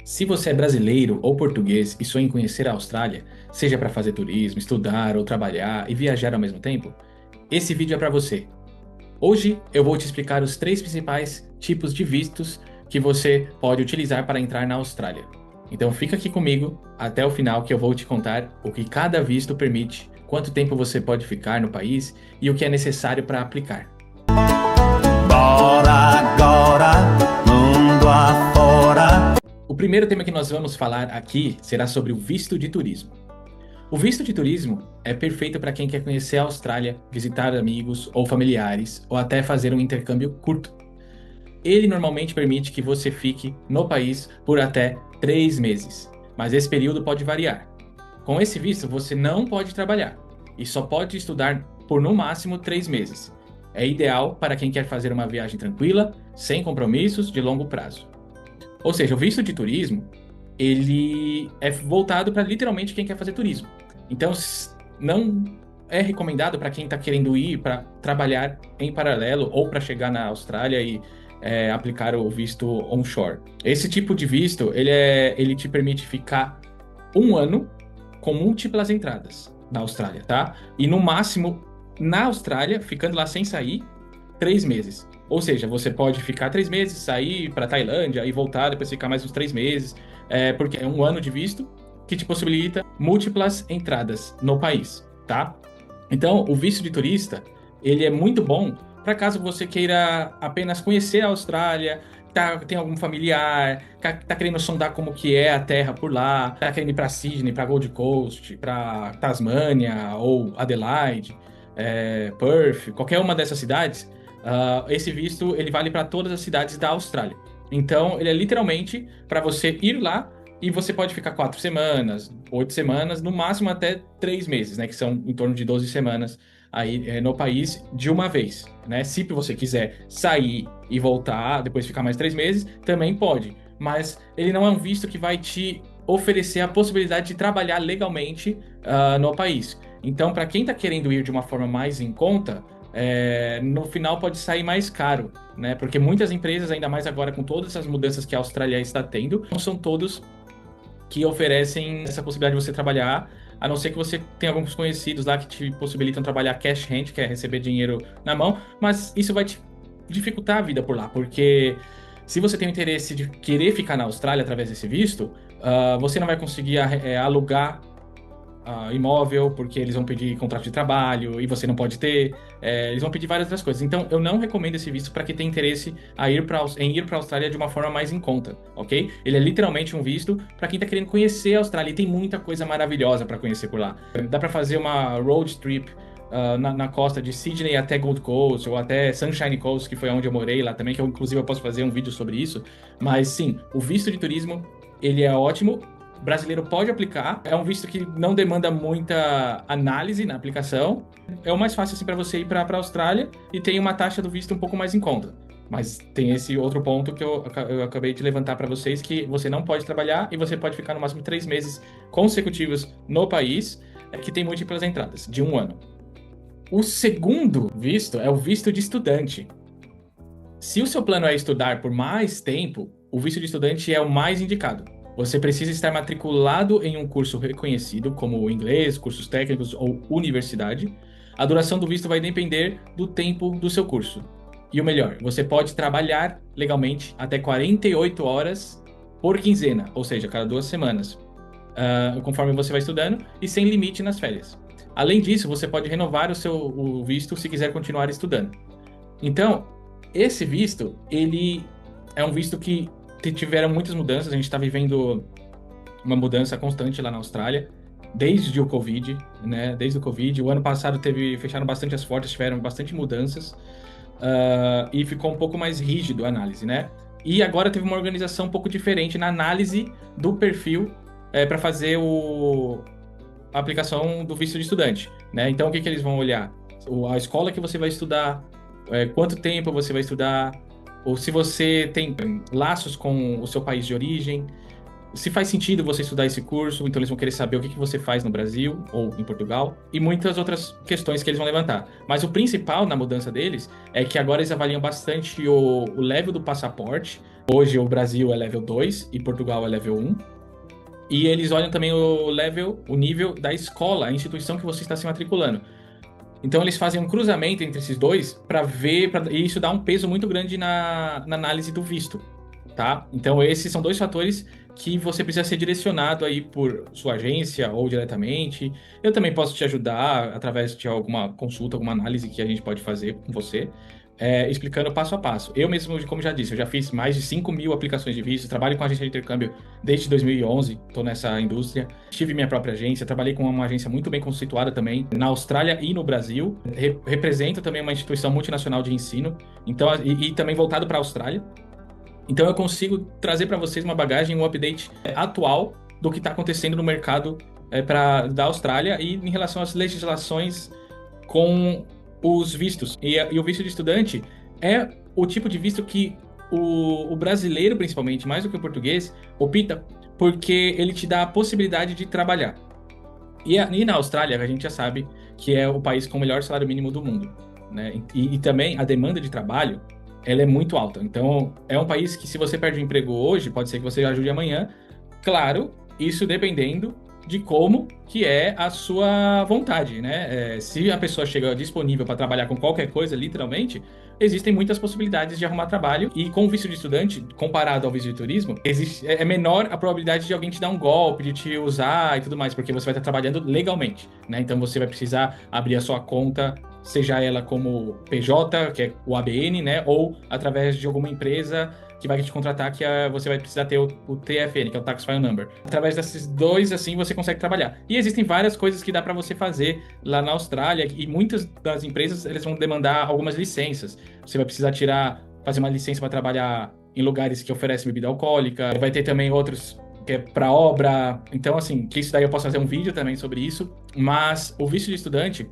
Se você é brasileiro ou português e sonha em conhecer a Austrália, seja para fazer turismo, estudar ou trabalhar e viajar ao mesmo tempo, esse vídeo é para você. Hoje eu vou te explicar os três principais tipos de vistos que você pode utilizar para entrar na Austrália. Então fica aqui comigo até o final que eu vou te contar o que cada visto permite, quanto tempo você pode ficar no país e o que é necessário para aplicar. Bora agora, mundo afora. O primeiro tema que nós vamos falar aqui será sobre o visto de turismo. O visto de turismo é perfeito para quem quer conhecer a Austrália, visitar amigos ou familiares, ou até fazer um intercâmbio curto. Ele normalmente permite que você fique no país por até 3 meses, mas esse período pode variar. Com esse visto, você não pode trabalhar e só pode estudar por no máximo 3 meses. É ideal para quem quer fazer uma viagem tranquila, sem compromissos de longo prazo. Ou seja, o visto de turismo, ele é voltado para literalmente quem quer fazer turismo. Então, não é recomendado para quem está querendo ir para trabalhar em paralelo ou para chegar na Austrália e aplicar o visto onshore. Esse tipo de visto, ele te permite ficar um ano com múltiplas entradas na Austrália, tá? E no máximo, na Austrália, ficando lá sem sair, 3 meses. Ou seja, você pode ficar 3 meses, sair para Tailândia e voltar, depois ficar mais uns 3 meses, porque é um ano de visto que te possibilita múltiplas entradas no país, tá? Então, o visto de turista, ele é muito bom para caso você queira apenas conhecer a Austrália, tem algum familiar, tá querendo sondar como que é a terra por lá, tá querendo ir para Sydney, para Gold Coast, para Tasmânia ou Adelaide, Perth, qualquer uma dessas cidades. Esse visto ele vale para todas as cidades da Austrália. Então, ele é literalmente para você ir lá e você pode ficar 4 semanas, 8 semanas, no máximo até 3 meses, né? Que são em torno de 12 semanas aí no país de uma vez, né? Se você quiser sair e voltar, depois ficar mais 3 meses, também pode. Mas ele não é um visto que vai te oferecer a possibilidade de trabalhar legalmente no país. Então, para quem está querendo ir de uma forma mais em conta, no final pode sair mais caro, né? Porque muitas empresas, ainda mais agora com todas essas mudanças que a Austrália está tendo, não são todos que oferecem essa possibilidade de você trabalhar, a não ser que você tenha alguns conhecidos lá que te possibilitam trabalhar cash hand, que é receber dinheiro na mão, mas isso vai te dificultar a vida por lá, porque se você tem o interesse de querer ficar na Austrália através desse visto, você não vai conseguir alugar imóvel, porque eles vão pedir contrato de trabalho e você não pode ter. Eles vão pedir várias outras coisas. Então, eu não recomendo esse visto para quem tem interesse em ir para a Austrália de uma forma mais em conta, ok? Ele é literalmente um visto para quem está querendo conhecer a Austrália e tem muita coisa maravilhosa para conhecer por lá. Dá para fazer uma road trip na costa de Sydney até Gold Coast ou até Sunshine Coast, que foi onde eu morei lá também, que eu, inclusive eu posso fazer um vídeo sobre isso. Mas sim, o visto de turismo, ele é ótimo. O brasileiro pode aplicar. É um visto que não demanda muita análise na aplicação. É o mais fácil assim, para você ir para a Austrália e tem uma taxa do visto um pouco mais em conta. Mas tem esse outro ponto que eu acabei de levantar para vocês, que você não pode trabalhar e você pode ficar no máximo 3 meses consecutivos no país, que tem múltiplas entradas, de um ano. O segundo visto é o visto de estudante. Se o seu plano é estudar por mais tempo, o visto de estudante é o mais indicado. Você precisa estar matriculado em um curso reconhecido, como o inglês, cursos técnicos ou universidade. A duração do visto vai depender do tempo do seu curso. E o melhor, você pode trabalhar legalmente até 48 horas por quinzena, ou seja, cada 2 semanas, conforme você vai estudando, e sem limite nas férias. Além disso, você pode renovar o visto se quiser continuar estudando. Então, esse visto, ele é um visto que tiveram muitas mudanças. A gente está vivendo uma mudança constante lá na Austrália, desde o Covid, né? Desde o Covid. O ano passado fecharam bastante as portas, tiveram bastante mudanças, e ficou um pouco mais rígido a análise, né? E agora teve uma organização um pouco diferente na análise do perfil para fazer a aplicação do visto de estudante, né? Então, o que eles vão olhar? A escola que você vai estudar, quanto tempo você vai estudar, ou se você tem laços com o seu país de origem, se faz sentido você estudar esse curso, então eles vão querer saber o que você faz no Brasil ou em Portugal e muitas outras questões que eles vão levantar. Mas o principal na mudança deles é que agora eles avaliam bastante o level do passaporte. Hoje o Brasil é level 2 e Portugal é level 1. E eles olham também o nível da escola, a instituição que você está se matriculando. Então eles fazem um cruzamento entre esses dois para ver, e isso dá um peso muito grande na análise do visto, tá? Então esses são dois fatores que você precisa ser direcionado aí por sua agência ou diretamente. Eu também posso te ajudar através de alguma consulta, alguma análise que a gente pode fazer com você, explicando passo a passo. Eu mesmo, como já disse, eu já fiz mais de 5.000 aplicações de visto, trabalho com agência de intercâmbio desde 2011, estou nessa indústria. Tive minha própria agência, trabalhei com uma agência muito bem conceituada também na Austrália e no Brasil. Represento também uma instituição multinacional de ensino, então, e também voltado para a Austrália. Então eu consigo trazer para vocês uma bagagem, um update atual do que está acontecendo no mercado da Austrália e em relação às legislações com os vistos. E o visto de estudante é o tipo de visto que o brasileiro, principalmente, mais do que o português, opta porque ele te dá a possibilidade de trabalhar. E na Austrália, a gente já sabe que é o país com o melhor salário mínimo do mundo, né? E também a demanda de trabalho, ela é muito alta. Então, é um país que se você perde o emprego hoje, pode ser que você ajude amanhã. Claro, isso dependendo de como que é a sua vontade, né? Se a pessoa chega disponível para trabalhar com qualquer coisa, literalmente, existem muitas possibilidades de arrumar trabalho. E com o visto de estudante, comparado ao visto de turismo, é menor a probabilidade de alguém te dar um golpe, de te usar e tudo mais, porque você vai estar trabalhando legalmente, né? Então você vai precisar abrir a sua conta, seja ela como PJ, que é o ABN, né? Ou através de alguma empresa que vai te contratar, que você vai precisar ter o TFN, que é o Tax File Number. Através desses dois, assim, você consegue trabalhar. E existem várias coisas que dá para você fazer lá na Austrália, e muitas das empresas, eles vão demandar algumas licenças. Você vai precisar fazer uma licença para trabalhar em lugares que oferecem bebida alcoólica. Vai ter também outros que é para obra. Então, assim, que isso daí eu posso fazer um vídeo também sobre isso. Mas o visto de estudante,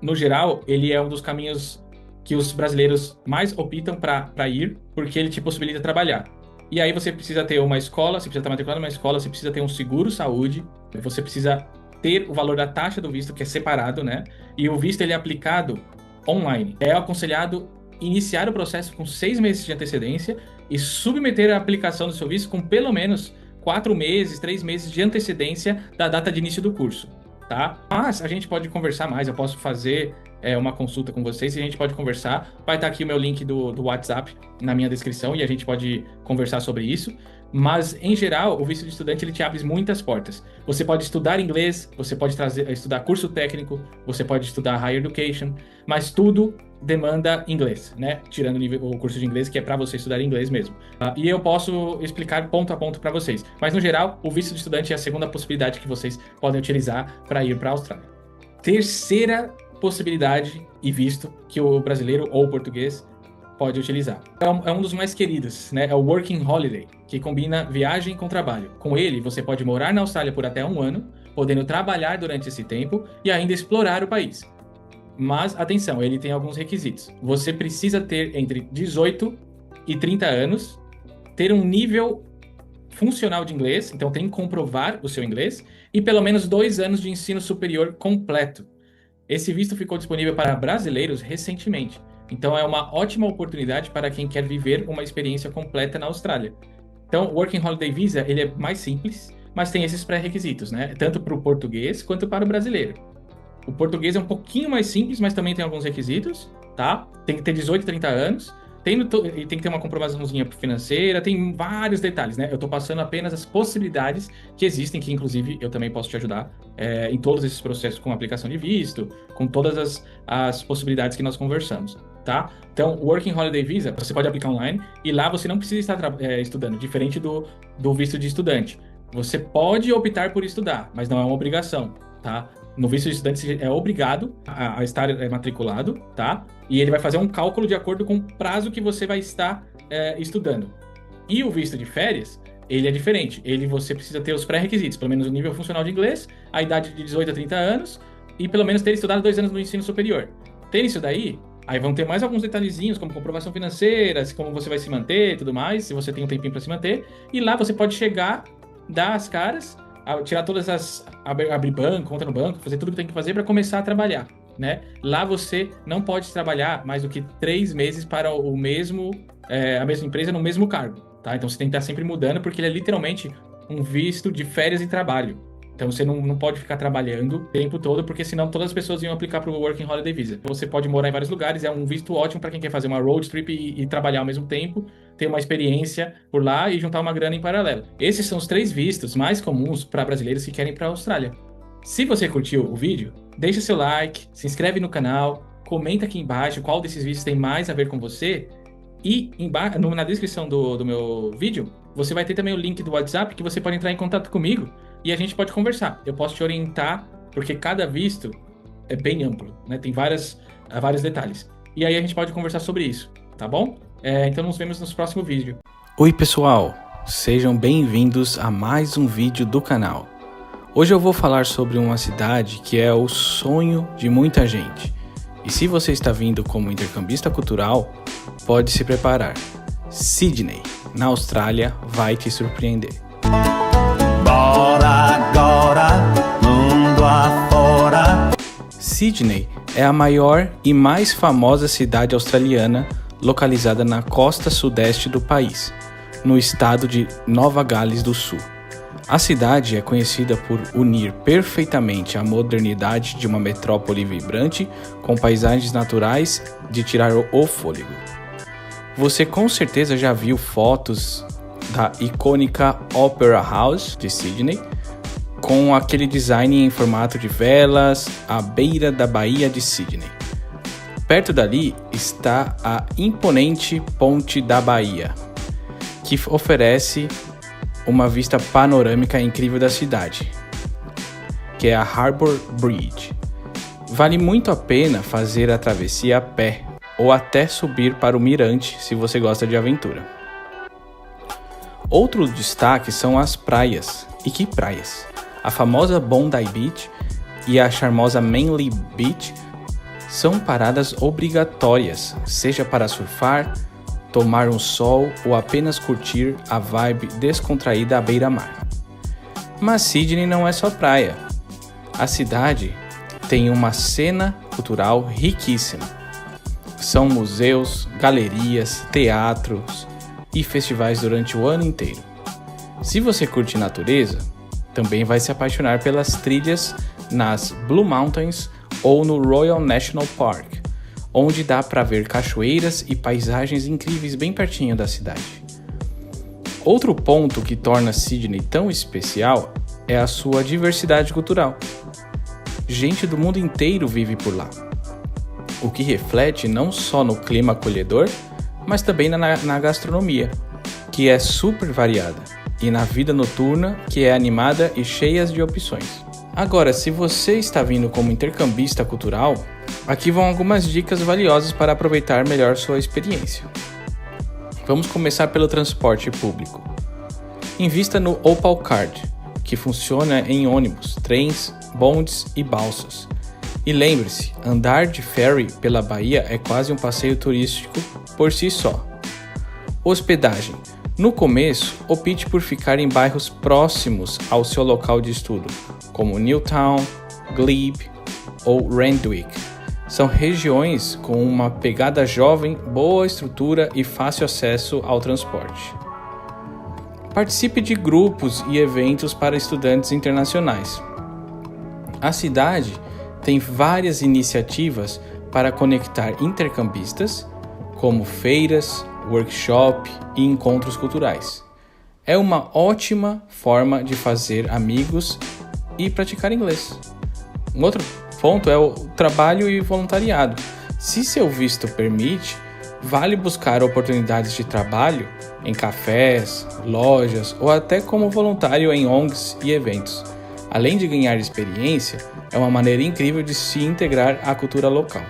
no geral, ele é um dos caminhos que os brasileiros mais optam para ir, porque ele te possibilita trabalhar. E aí você precisa ter uma escola, você precisa estar matriculado numa escola, você precisa ter um seguro-saúde, você precisa ter o valor da taxa do visto, que é separado, né? E o visto ele é aplicado online. É aconselhado iniciar o processo com 6 meses de antecedência e submeter a aplicação do seu visto com pelo menos 4 meses, 3 meses de antecedência da data de início do curso, tá? Mas a gente pode conversar mais, eu posso fazer uma consulta com vocês e a gente pode conversar. Vai estar aqui o meu link do WhatsApp na minha descrição e a gente pode conversar sobre isso. Mas, em geral, o visto de estudante ele te abre muitas portas. Você pode estudar inglês, você pode estudar curso técnico, você pode estudar higher education, mas tudo demanda inglês, né? Tirando o curso de inglês, que é para você estudar inglês mesmo. E eu posso explicar ponto a ponto para vocês. Mas, no geral, o visto de estudante é a segunda possibilidade que vocês podem utilizar para ir para a Austrália. Terceira possibilidade e visto que o brasileiro ou o português pode utilizar. É um dos mais queridos, né? É o Working Holiday, que combina viagem com trabalho. Com ele, você pode morar na Austrália por até 1 ano, podendo trabalhar durante esse tempo e ainda explorar o país. Mas, atenção, ele tem alguns requisitos. Você precisa ter entre 18 e 30 anos, ter um nível funcional de inglês, então tem que comprovar o seu inglês, e pelo menos 2 anos de ensino superior completo. Esse visto ficou disponível para brasileiros recentemente, então é uma ótima oportunidade para quem quer viver uma experiência completa na Austrália. Então, o Working Holiday Visa ele é mais simples, mas tem esses pré-requisitos, né? Tanto para o português quanto para o brasileiro. O português é um pouquinho mais simples, mas também tem alguns requisitos, tá? Tem que ter 18, 30 anos, tem que ter uma comprovaçãozinha financeira, tem vários detalhes, né? Eu tô passando apenas as possibilidades que existem, que inclusive eu também posso te ajudar em todos esses processos com aplicação de visto, com todas as possibilidades que nós conversamos, tá? Então, o Working Holiday Visa, você pode aplicar online e lá você não precisa estar estudando, diferente do visto de estudante. Você pode optar por estudar, mas não é uma obrigação, tá? No visto de estudante, você é obrigado a estar matriculado, tá? E ele vai fazer um cálculo de acordo com o prazo que você vai estar estudando. E o visto de férias, ele é diferente. Você precisa ter os pré-requisitos, pelo menos o nível funcional de inglês, a idade de 18 a 30 anos e pelo menos ter estudado 2 anos no ensino superior. Ter isso daí, aí vão ter mais alguns detalhezinhos, como comprovação financeira, como você vai se manter e tudo mais, se você tem um tempinho para se manter. E lá você pode chegar dar as caras, tirar todas as... abrir banco, conta no banco, fazer tudo que tem que fazer para começar a trabalhar, né? Lá você não pode trabalhar mais do que 3 meses para o mesmo, a mesma empresa no mesmo cargo, tá? Então você tem que estar sempre mudando, porque ele é literalmente um visto de férias e trabalho. Então você não pode ficar trabalhando o tempo todo, porque senão todas as pessoas iam aplicar para o Working Holiday Visa. Você pode morar em vários lugares, é um visto ótimo para quem quer fazer uma road trip e trabalhar ao mesmo tempo, ter uma experiência por lá e juntar uma grana em paralelo. Esses são os 3 vistos mais comuns para brasileiros que querem ir para a Austrália. Se você curtiu o vídeo, deixa seu like, se inscreve no canal, comenta aqui embaixo qual desses vídeos tem mais a ver com você e na descrição do meu vídeo você vai ter também o link do WhatsApp que você pode entrar em contato comigo e a gente pode conversar. Eu posso te orientar porque cada visto é bem amplo, né? Tem vários detalhes. E aí a gente pode conversar sobre isso, tá bom? Então nos vemos no próximo vídeo. Oi pessoal, sejam bem-vindos a mais um vídeo do canal. Hoje eu vou falar sobre uma cidade que é o sonho de muita gente. E se você está vindo como intercambista cultural, pode se preparar. Sydney, na Austrália, vai te surpreender. Bora agora, mundo afora. Sydney é a maior e mais famosa cidade australiana localizada na costa sudeste do país, no estado de Nova Gales do Sul. A cidade é conhecida por unir perfeitamente a modernidade de uma metrópole vibrante com paisagens naturais de tirar o fôlego. Você com certeza já viu fotos da icônica Opera House de Sydney, com aquele design em formato de velas à beira da Baía de Sydney. Perto dali está a imponente Ponte da Baía, que oferece uma vista panorâmica incrível da cidade, que é a Harbour Bridge. Vale muito a pena fazer a travessia a pé ou até subir para o mirante se você gosta de aventura. Outro destaque são as praias. E que praias? A famosa Bondi Beach e a charmosa Manly Beach são paradas obrigatórias, seja para surfar, tomar um sol ou apenas curtir a vibe descontraída à beira-mar. Mas Sydney não é só praia. A cidade tem uma cena cultural riquíssima. São museus, galerias, teatros e festivais durante o ano inteiro. Se você curte natureza, também vai se apaixonar pelas trilhas nas Blue Mountains ou no Royal National Park, onde dá para ver cachoeiras e paisagens incríveis bem pertinho da cidade. Outro ponto que torna Sydney tão especial é a sua diversidade cultural. Gente do mundo inteiro vive por lá, o que reflete não só no clima acolhedor, mas também na gastronomia, que é super variada, e na vida noturna, que é animada e cheia de opções. Agora, se você está vindo como intercambista cultural, aqui vão algumas dicas valiosas para aproveitar melhor sua experiência. Vamos começar pelo transporte público. Invista no Opal Card, que funciona em ônibus, trens, bondes e balsas. E lembre-se, andar de ferry pela Baía é quase um passeio turístico por si só. Hospedagem. No começo, opte por ficar em bairros próximos ao seu local de estudo, como Newtown, Glebe ou Randwick. São regiões com uma pegada jovem, boa estrutura e fácil acesso ao transporte. Participe de grupos e eventos para estudantes internacionais. A cidade tem várias iniciativas para conectar intercambistas, como feiras, workshop e encontros culturais. É uma ótima forma de fazer amigos e praticar inglês. Um outro ponto é o trabalho e voluntariado. Se seu visto permite, vale buscar oportunidades de trabalho em cafés, lojas ou até como voluntário em ONGs e eventos. Além de ganhar experiência, é uma maneira incrível de se integrar à cultura local.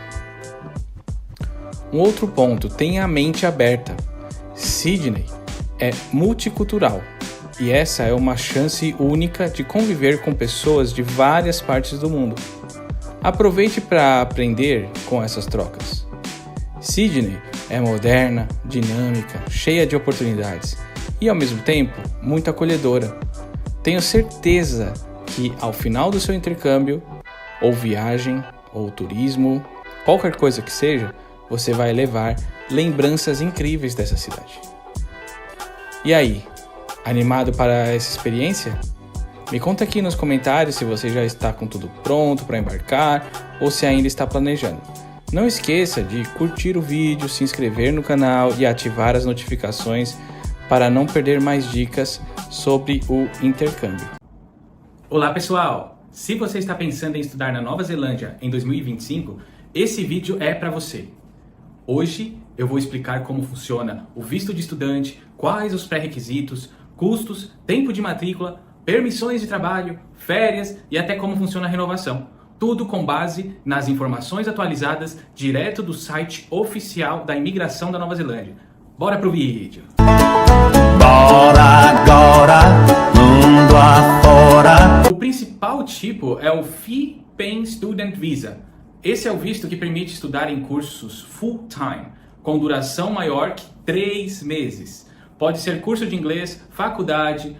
Um outro ponto, tenha a mente aberta. Sydney é multicultural e essa é uma chance única de conviver com pessoas de várias partes do mundo. Aproveite para aprender com essas trocas. Sydney é moderna, dinâmica, cheia de oportunidades e, ao mesmo tempo, muito acolhedora. Tenho certeza que ao final do seu intercâmbio, ou viagem, ou turismo, qualquer coisa que seja, você vai levar lembranças incríveis dessa cidade. E aí, animado para essa experiência? Me conta aqui nos comentários se você já está com tudo pronto para embarcar ou se ainda está planejando. Não esqueça de curtir o vídeo, se inscrever no canal e ativar as notificações para não perder mais dicas sobre o intercâmbio. Olá pessoal! Se você está pensando em estudar na Nova Zelândia em 2025, esse vídeo é para você. Hoje eu vou explicar como funciona o visto de estudante, quais os pré-requisitos, custos, tempo de matrícula, permissões de trabalho, férias e até como funciona a renovação. Tudo com base nas informações atualizadas direto do site oficial da imigração da Nova Zelândia. Bora pro vídeo! Bora agora, mundo afora. O principal tipo é o Fee Paying Student Visa. Esse é o visto que permite estudar em cursos full-time, com duração maior que 3 meses. Pode ser curso de inglês, faculdade,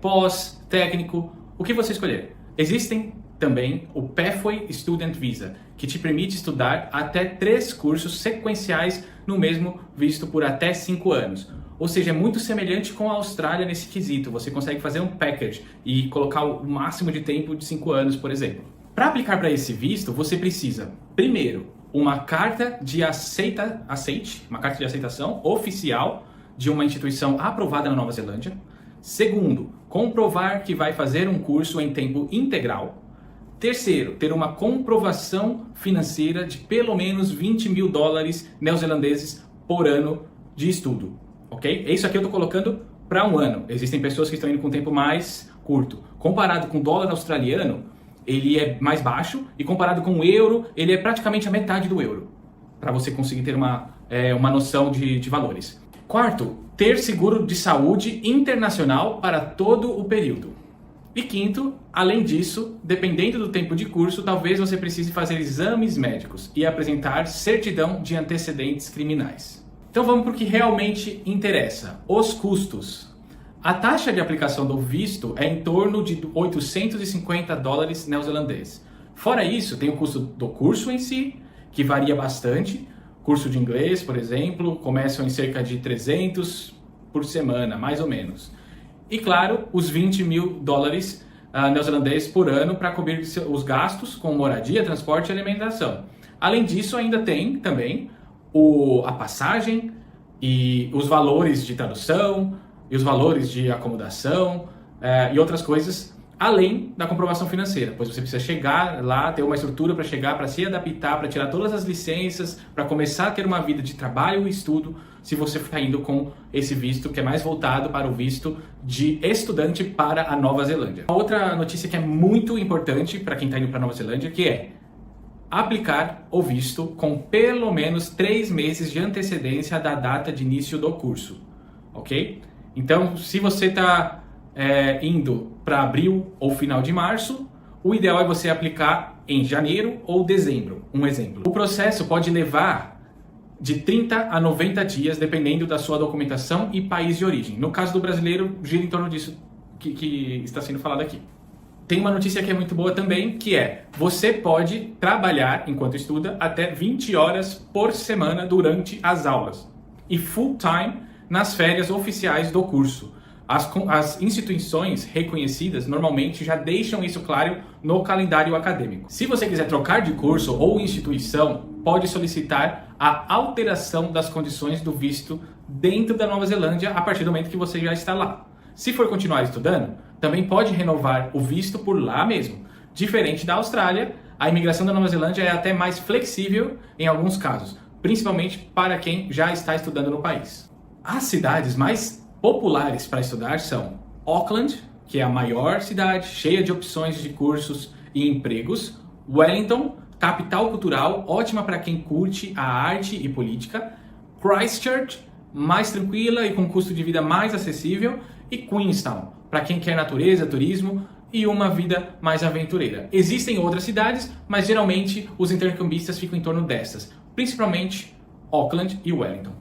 pós, técnico, o que você escolher. Existem também o Pathway Student Visa, que te permite estudar até 3 cursos sequenciais no mesmo visto por até 5 anos. Ou seja, é muito semelhante com a Austrália nesse quesito. Você consegue fazer um package e colocar o máximo de tempo de 5 anos, por exemplo. Para aplicar para esse visto, você precisa, primeiro, uma carta de uma carta de aceitação oficial de uma instituição aprovada na Nova Zelândia. Segundo, comprovar que vai fazer um curso em tempo integral. Terceiro, ter uma comprovação financeira de pelo menos $20.000 neozelandeses por ano de estudo. Ok? Isso aqui eu estou colocando para um ano. Existem pessoas que estão indo com tempo mais curto. Comparado com o dólar australiano, ele é mais baixo, e comparado com o euro, ele é praticamente a metade do euro, para você conseguir ter uma noção de valores. Quarto, ter seguro de saúde internacional para todo o período. E quinto, além disso, dependendo do tempo de curso, talvez você precise fazer exames médicos e apresentar certidão de antecedentes criminais. Então vamos para o que realmente interessa, os custos. A taxa de aplicação do visto é em torno de $850 neozelandeses. Fora isso, tem o custo do curso em si, que varia bastante. Curso de inglês, por exemplo, começam em cerca de 300 por semana, mais ou menos. E claro, os $20.000 neozelandeses por ano para cobrir os gastos com moradia, transporte e alimentação. Além disso, ainda tem também a passagem e os valores de tradução e os valores de acomodação e outras coisas, além da comprovação financeira, pois você precisa chegar lá, ter uma estrutura para chegar, para se adaptar, para tirar todas as licenças, para começar a ter uma vida de trabalho e estudo, se você está indo com esse visto que é mais voltado para o visto de estudante para a Nova Zelândia. Outra notícia que é muito importante para quem está indo para a Nova Zelândia, que é aplicar o visto com pelo menos 3 meses de antecedência da data de início do curso, ok? Então, se você está indo para abril ou final de março, o ideal é você aplicar em janeiro ou dezembro, um exemplo. O processo pode levar de 30 a 90 dias, dependendo da sua documentação e país de origem. No caso do brasileiro, gira em torno disso que está sendo falado aqui. Tem uma notícia que é muito boa também, que é: você pode trabalhar enquanto estuda até 20 horas por semana durante as aulas e full time nas férias oficiais do curso. As instituições reconhecidas normalmente já deixam isso claro no calendário acadêmico. Se você quiser trocar de curso ou instituição, pode solicitar a alteração das condições do visto dentro da Nova Zelândia a partir do momento que você já está lá. Se for continuar estudando, também pode renovar o visto por lá mesmo. Diferente da Austrália, a imigração da Nova Zelândia é até mais flexível em alguns casos, principalmente para quem já está estudando no país. As cidades mais populares para estudar são Auckland, que é a maior cidade, cheia de opções de cursos e empregos; Wellington, capital cultural, ótima para quem curte a arte e política; Christchurch, mais tranquila e com custo de vida mais acessível; e Queenstown, para quem quer natureza, turismo e uma vida mais aventureira. Existem outras cidades, mas geralmente os intercambistas ficam em torno dessas, principalmente Auckland e Wellington.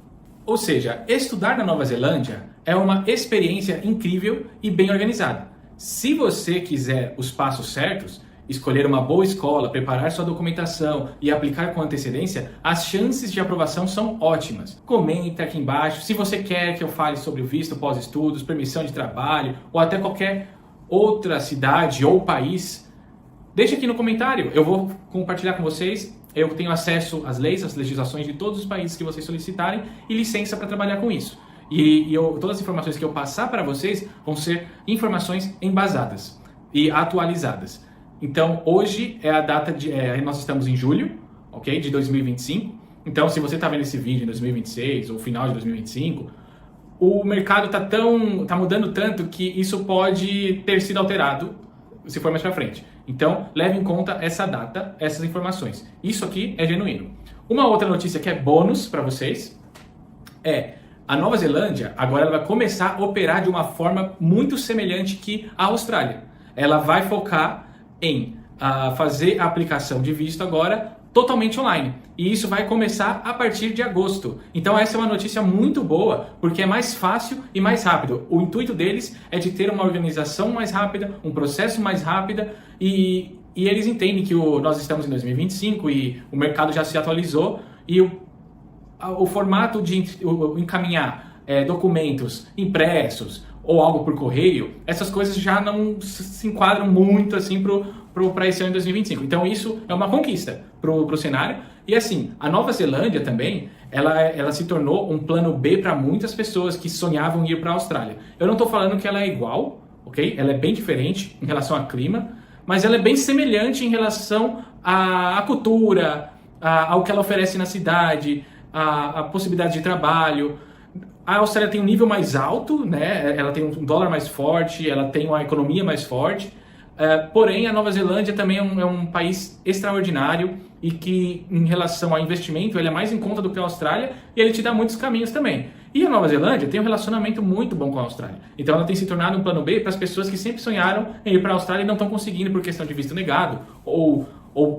Ou seja, estudar na Nova Zelândia é uma experiência incrível e bem organizada. Se você quiser os passos certos, escolher uma boa escola, preparar sua documentação e aplicar com antecedência, as chances de aprovação são ótimas. Comenta aqui embaixo se você quer que eu fale sobre o visto pós-estudos, permissão de trabalho ou até qualquer outra cidade ou país. Deixa aqui no comentário, eu vou compartilhar com vocês. Eu tenho acesso às leis, às legislações de todos os países que vocês solicitarem e licença para trabalhar com isso. Todas as informações que eu passar para vocês vão ser informações embasadas e atualizadas. Então, hoje é a data nós estamos em julho, ok? De 2025. Então, se você está vendo esse vídeo em 2026 ou final de 2025, o mercado tá mudando tanto que isso pode ter sido alterado se for mais para frente. Então, leve em conta essa data, essas informações. Isso aqui é genuíno. Uma outra notícia que é bônus para vocês é a Nova Zelândia, agora ela vai começar a operar de uma forma muito semelhante que a Austrália. Ela vai focar em fazer a aplicação de visto agora totalmente online. E isso vai começar a partir de agosto. Então essa é uma notícia muito boa, porque é mais fácil e mais rápido. O intuito deles é de ter uma organização mais rápida, um processo mais rápido, e eles entendem que nós estamos em 2025 e o mercado já se atualizou e o formato de encaminhar documentos impressos ou algo por correio, essas coisas já não se enquadram muito assim para esse ano de 2025. Então isso é uma conquista pro cenário. E assim, a Nova Zelândia também, ela se tornou um plano B para muitas pessoas que sonhavam ir para a Austrália. Eu não estou falando que ela é igual, ok? Ela é bem diferente em relação ao clima, mas ela é bem semelhante em relação à cultura, ao que ela oferece na cidade, a possibilidade de trabalho. A Austrália tem um nível mais alto, né? Ela tem um dólar mais forte, ela tem uma economia mais forte, porém a Nova Zelândia também é um país extraordinário e que em relação ao investimento ele é mais em conta do que a Austrália e ele te dá muitos caminhos também. E a Nova Zelândia tem um relacionamento muito bom com a Austrália, então ela tem se tornado um plano B para as pessoas que sempre sonharam em ir para a Austrália e não estão conseguindo por questão de visto negado ou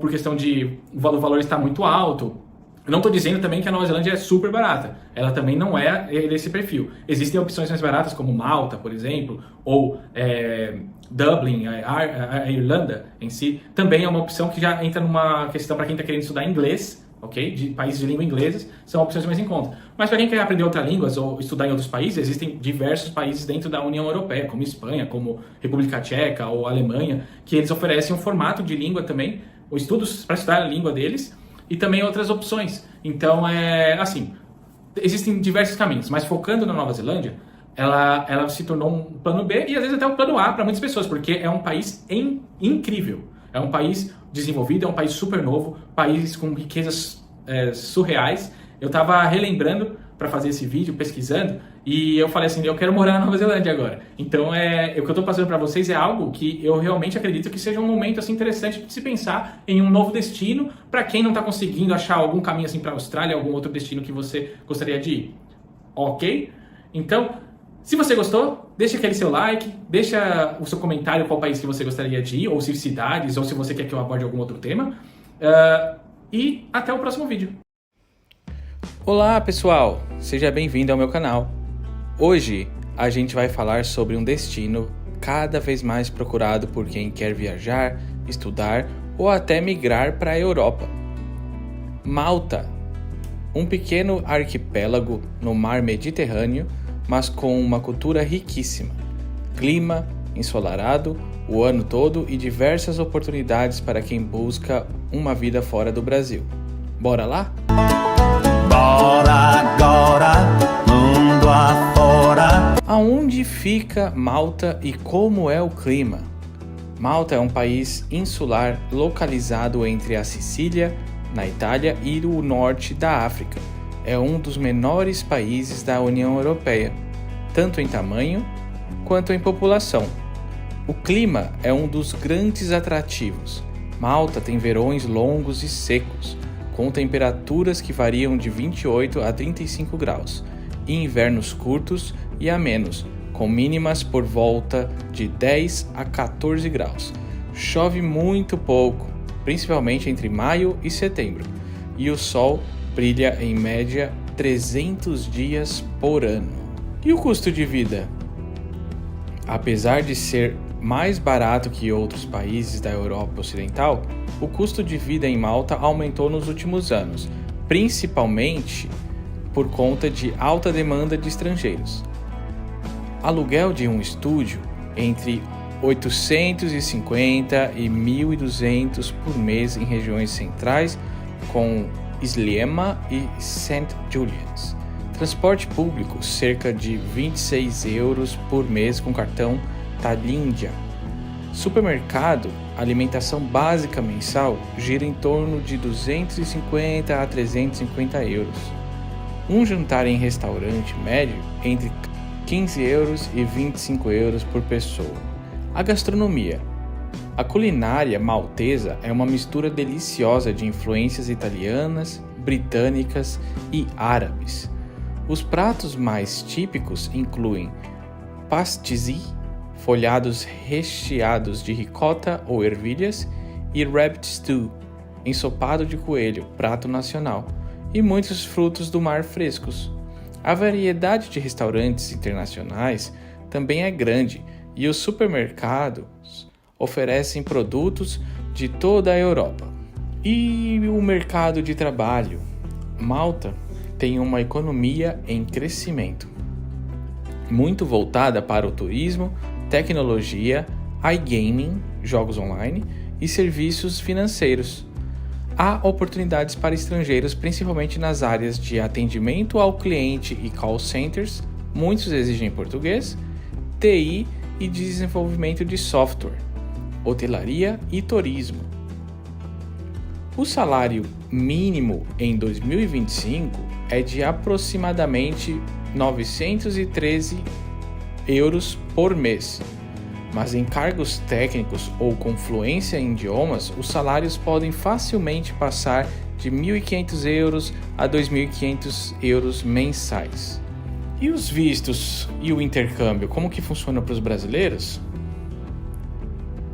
por questão de o valor estar muito alto. Eu não estou dizendo também que a Nova Zelândia é super barata. Ela também não é desse perfil. Existem opções mais baratas como Malta, por exemplo, ou Dublin, a Irlanda em si. Também é uma opção que já entra numa questão para quem está querendo estudar inglês, ok? De países de língua inglesa, são opções mais em conta. Mas para quem quer aprender outras línguas ou estudar em outros países, existem diversos países dentro da União Europeia, como Espanha, como República Tcheca ou Alemanha, que eles oferecem um formato de língua também, ou estudos para estudar a língua deles, e também outras opções. Então, assim, existem diversos caminhos, mas focando na Nova Zelândia, ela se tornou um plano B e às vezes até um plano A para muitas pessoas, porque é um país incrível. É um país desenvolvido, é um país super novo, país com riquezas surreais. Eu estava relembrando para fazer esse vídeo, pesquisando, e eu falei assim, eu quero morar na Nova Zelândia agora. Então, o que eu estou passando para vocês é algo que eu realmente acredito que seja um momento assim, interessante de se pensar em um novo destino para quem não está conseguindo achar algum caminho assim, para a Austrália, algum outro destino que você gostaria de ir. Ok? Então, se você gostou, deixa aquele seu like, deixa o seu comentário qual país que você gostaria de ir, ou se cidades, ou se você quer que eu aborde algum outro tema. E até o próximo vídeo. Olá pessoal, seja bem-vindo ao meu canal. Hoje a gente vai falar sobre um destino cada vez mais procurado por quem quer viajar, estudar ou até migrar para a Europa. Malta, um pequeno arquipélago no mar Mediterrâneo, mas com uma cultura riquíssima, clima ensolarado o ano todo e diversas oportunidades para quem busca uma vida fora do Brasil. Bora lá? Bora agora, mundo afora. Aonde fica Malta e como é o clima? Malta é um país insular localizado entre a Sicília, na Itália, e o norte da África. É um dos menores países da União Europeia, tanto em tamanho quanto em população. O clima é um dos grandes atrativos. Malta tem verões longos e secos, com temperaturas que variam de 28 a 35 graus, e invernos curtos e amenos, com mínimas por volta de 10 a 14 graus. Chove muito pouco, principalmente entre maio e setembro, e o sol brilha em média 300 dias por ano. E o custo de vida? Apesar de ser mais barato que outros países da Europa Ocidental, o custo de vida em Malta aumentou nos últimos anos, principalmente por conta de alta demanda de estrangeiros. Aluguel de um estúdio entre 850 e 1.200 por mês em regiões centrais, com Sliema e St. Julian's. Transporte público, cerca de 26 euros por mês com cartão Talindia. Supermercado, alimentação básica mensal gira em torno de 250 a 350 euros. Um jantar em restaurante médio entre 15 euros e 25 euros por pessoa. A gastronomia. A culinária maltesa é uma mistura deliciosa de influências italianas, britânicas e árabes. Os pratos mais típicos incluem pastéis, folhados recheados de ricota ou ervilhas, e rabbit stew, ensopado de coelho, prato nacional, e muitos frutos do mar frescos. A variedade de restaurantes internacionais também é grande e os supermercados oferecem produtos de toda a Europa. E o mercado de trabalho? Malta tem uma economia em crescimento, muito voltada para o turismo, tecnologia, iGaming, jogos online e serviços financeiros. Há oportunidades para estrangeiros, principalmente nas áreas de atendimento ao cliente e call centers, muitos exigem português, TI e desenvolvimento de software, hotelaria e turismo. O salário mínimo em 2025 é de aproximadamente 913 euros por mês, mas em cargos técnicos ou com fluência em idiomas, os salários podem facilmente passar de 1.500 euros a 2.500 euros mensais. E os vistos e o intercâmbio, como que funciona para os brasileiros?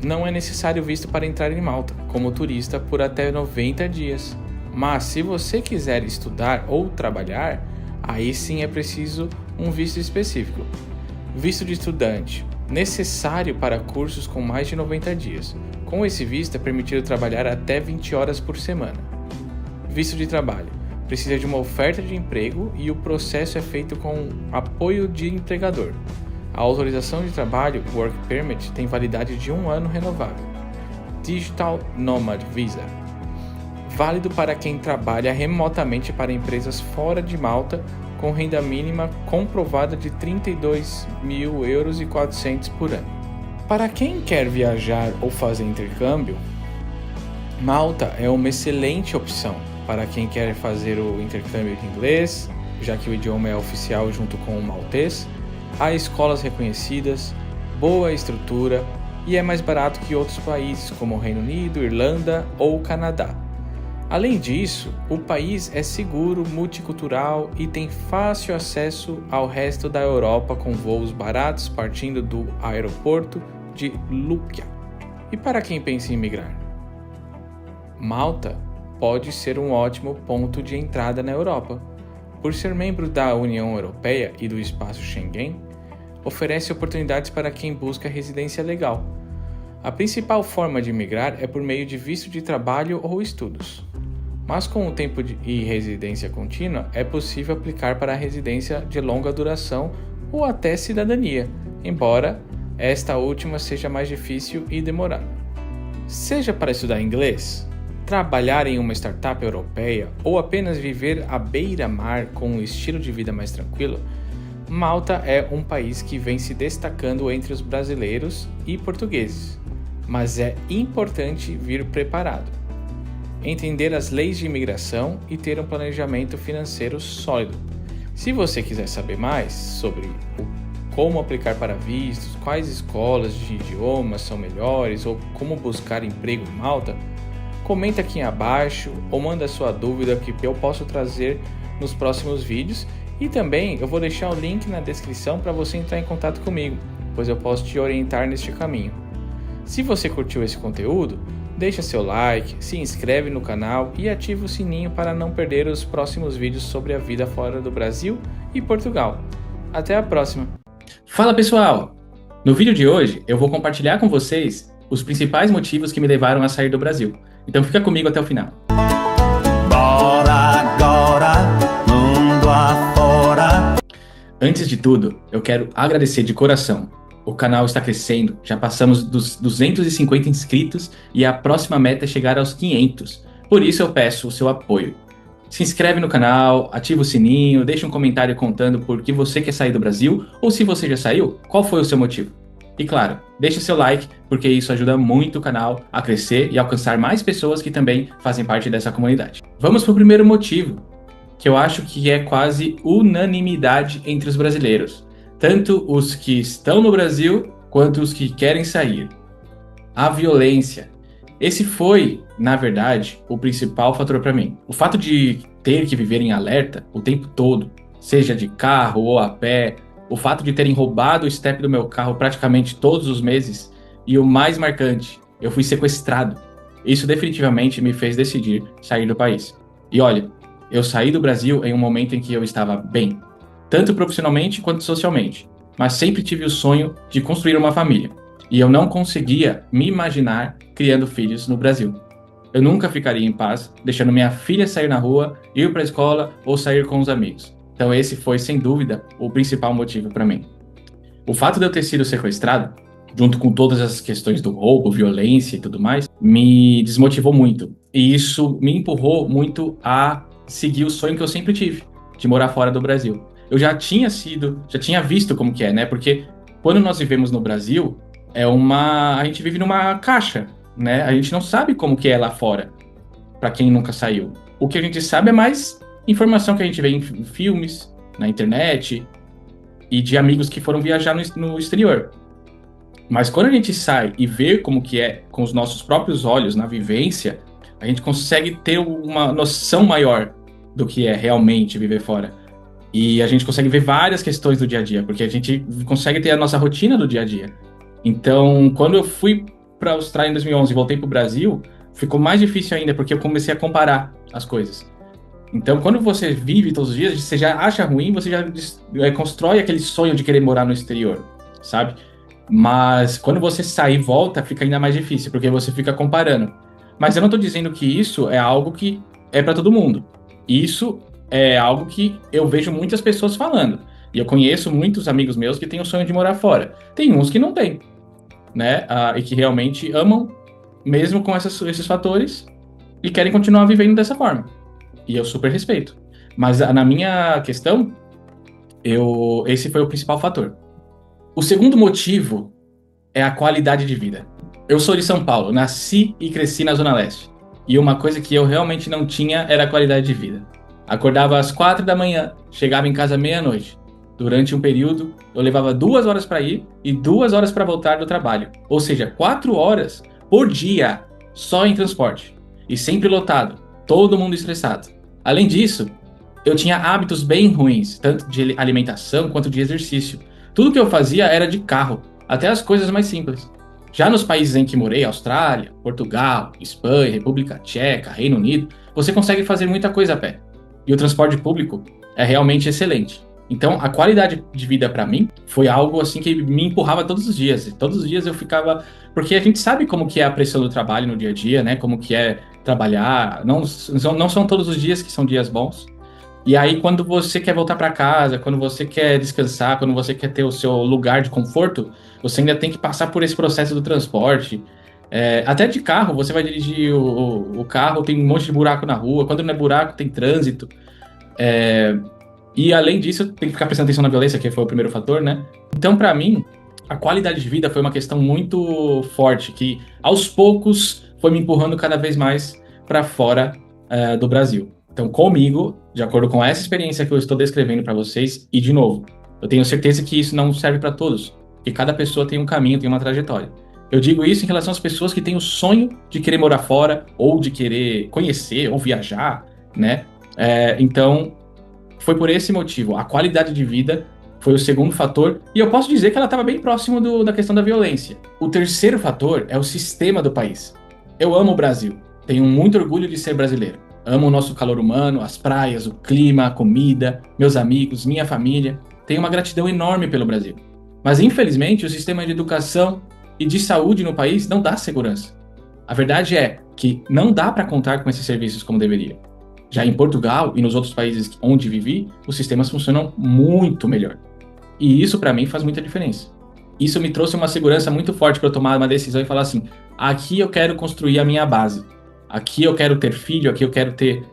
Não é necessário visto para entrar em Malta, como turista, por até 90 dias. Mas se você quiser estudar ou trabalhar, aí sim é preciso um visto específico. Visto de estudante, necessário para cursos com mais de 90 dias. Com esse visto é permitido trabalhar até 20 horas por semana. Visto de trabalho, precisa de uma oferta de emprego e o processo é feito com apoio de empregador. A autorização de trabalho, Work Permit, tem validade de 1 ano renovável. Digital Nomad Visa, válido para quem trabalha remotamente para empresas fora de Malta, com renda mínima comprovada de 32.400 euros por ano. Para quem quer viajar ou fazer intercâmbio, Malta é uma excelente opção para quem quer fazer o intercâmbio de inglês, já que o idioma é oficial junto com o maltês. Há escolas reconhecidas, boa estrutura e é mais barato que outros países como o Reino Unido, Irlanda ou Canadá. Além disso, o país é seguro, multicultural e tem fácil acesso ao resto da Europa com voos baratos partindo do aeroporto de Loukia. E para quem pensa em migrar? Malta pode ser um ótimo ponto de entrada na Europa. Por ser membro da União Europeia e do Espaço Schengen, oferece oportunidades para quem busca residência legal. A principal forma de migrar é por meio de visto de trabalho ou estudos. Mas com o tempo e residência contínua, é possível aplicar para a residência de longa duração ou até cidadania, embora esta última seja mais difícil e demorada. Seja para estudar inglês, trabalhar em uma startup europeia ou apenas viver à beira-mar com um estilo de vida mais tranquilo, Malta é um país que vem se destacando entre os brasileiros e portugueses, mas é importante vir preparado, entender as leis de imigração e ter um planejamento financeiro sólido. Se você quiser saber mais sobre como aplicar para vistos, quais escolas de idiomas são melhores ou como buscar emprego em Malta, comenta aqui abaixo ou manda sua dúvida que eu posso trazer nos próximos vídeos, e também eu vou deixar o link na descrição para você entrar em contato comigo, pois eu posso te orientar neste caminho. Se você curtiu esse conteúdo, deixa seu like, se inscreve no canal e ativa o sininho para não perder os próximos vídeos sobre a vida fora do Brasil e Portugal. Até a próxima! Fala pessoal! No vídeo de hoje, eu vou compartilhar com vocês os principais motivos que me levaram a sair do Brasil. Então fica comigo até o final. Bora agora, mundo afora. Antes de tudo, eu quero agradecer de coração. O canal está crescendo, já passamos dos 250 inscritos e a próxima meta é chegar aos 500. Por isso eu peço o seu apoio. Se inscreve no canal, ativa o sininho, deixa um comentário contando por que você quer sair do Brasil ou se você já saiu, qual foi o seu motivo. E claro, deixe seu like, porque isso ajuda muito o canal a crescer e alcançar mais pessoas que também fazem parte dessa comunidade. Vamos para o primeiro motivo, que eu acho que é quase unanimidade entre os brasileiros, tanto os que estão no Brasil quanto os que querem sair. A violência. Esse foi, na verdade, o principal fator para mim. O fato de ter que viver em alerta o tempo todo, seja de carro ou a pé, o fato de terem roubado o step do meu carro praticamente todos os meses, e o mais marcante, eu fui sequestrado. Isso definitivamente me fez decidir sair do país. E olha, eu saí do Brasil em um momento em que eu estava bem, tanto profissionalmente quanto socialmente, mas sempre tive o sonho de construir uma família. E eu não conseguia me imaginar criando filhos no Brasil. Eu nunca ficaria em paz, deixando minha filha sair na rua, ir para a escola ou sair com os amigos. Então esse foi, sem dúvida, o principal motivo para mim. O fato de eu ter sido sequestrado, junto com todas as questões do roubo, violência e tudo mais, me desmotivou muito. E isso me empurrou muito a seguir o sonho que eu sempre tive, de morar fora do Brasil. Eu já tinha visto como que é, né? Porque quando nós vivemos no Brasil, a gente vive numa caixa, né? A gente não sabe como que é lá fora, para quem nunca saiu. O que a gente sabe é mais informação que a gente vê em filmes, na internet, e de amigos que foram viajar no exterior. Mas quando a gente sai e vê como que é com os nossos próprios olhos, na vivência, a gente consegue ter uma noção maior do que é realmente viver fora. E a gente consegue ver várias questões do dia a dia, porque a gente consegue ter a nossa rotina do dia a dia. Então, quando eu fui para a Austrália em 2011 e voltei para o Brasil, ficou mais difícil ainda, porque eu comecei a comparar as coisas. Então, quando você vive todos os dias, você já acha ruim, você já constrói aquele sonho de querer morar no exterior, sabe? Mas quando você sai e volta, fica ainda mais difícil, porque você fica comparando. Mas eu não estou dizendo que isso é algo que é para todo mundo. Isso é algo que eu vejo muitas pessoas falando. E eu conheço muitos amigos meus que têm o sonho de morar fora. Tem uns que não têm, né? E que realmente amam, mesmo com esses fatores, e querem continuar vivendo dessa forma. E eu super respeito. Mas na minha questão, esse foi o principal fator. O segundo motivo é a qualidade de vida. Eu sou de São Paulo, nasci e cresci na Zona Leste. E uma coisa que eu realmente não tinha era a qualidade de vida. Acordava às 4 da manhã, chegava em casa meia-noite. Durante um período, eu levava 2 horas para ir e 2 horas para voltar do trabalho. Ou seja, 4 horas por dia só em transporte. E sempre lotado, todo mundo estressado. Além disso, eu tinha hábitos bem ruins, tanto de alimentação quanto de exercício. Tudo que eu fazia era de carro, até as coisas mais simples. Já nos países em que morei, Austrália, Portugal, Espanha, República Tcheca, Reino Unido, você consegue fazer muita coisa a pé. E o transporte público é realmente excelente. Então, a qualidade de vida para mim foi algo assim que me empurrava todos os dias. Todos os dias eu ficava... Porque a gente sabe como que é a pressão do trabalho no dia a dia, né? Como que é trabalhar. Não são todos os dias que são dias bons. E aí, quando você quer voltar para casa, quando você quer descansar, quando você quer ter o seu lugar de conforto, você ainda tem que passar por esse processo do transporte. Até de carro, você vai dirigir o carro, tem um monte de buraco na rua. Quando não é buraco, tem trânsito. E além disso, tem que ficar prestando atenção na violência, que foi o primeiro fator, né? Então, para mim, a qualidade de vida foi uma questão muito forte, que aos poucos foi me empurrando cada vez mais para fora do Brasil. Então, comigo, de acordo com essa experiência que eu estou descrevendo para vocês, e de novo, eu tenho certeza que isso não serve para todos, porque cada pessoa tem um caminho, tem uma trajetória. Eu digo isso em relação às pessoas que têm o sonho de querer morar fora, ou de querer conhecer, ou viajar, né? Então, foi por esse motivo. A qualidade de vida foi o segundo fator, e eu posso dizer que ela estava bem próximo da questão da violência. O terceiro fator é o sistema do país. Eu amo o Brasil, tenho muito orgulho de ser brasileiro. Amo o nosso calor humano, as praias, o clima, a comida, meus amigos, minha família. Tenho uma gratidão enorme pelo Brasil. Mas, infelizmente, o sistema de educação e de saúde no país não dá segurança. A verdade é que não dá para contar com esses serviços como deveria. Já em Portugal e nos outros países onde vivi, os sistemas funcionam muito melhor. E isso, para mim, faz muita diferença. Isso me trouxe uma segurança muito forte para eu tomar uma decisão e falar assim: aqui eu quero construir a minha base. Aqui eu quero ter filho, aqui eu quero ter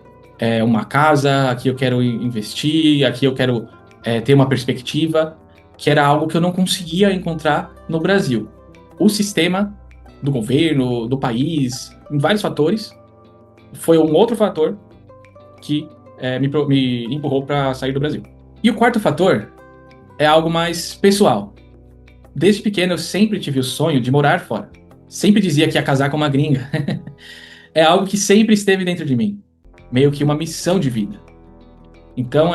uma casa, aqui eu quero investir, aqui eu quero ter uma perspectiva, que era algo que eu não conseguia encontrar no Brasil. O sistema do governo, do país, em vários fatores, foi um outro fator que me empurrou para sair do Brasil. E o quarto fator é algo mais pessoal. Desde pequeno eu sempre tive o sonho de morar fora. Sempre dizia que ia casar com uma gringa. É algo que sempre esteve dentro de mim. Meio que uma missão de vida. Então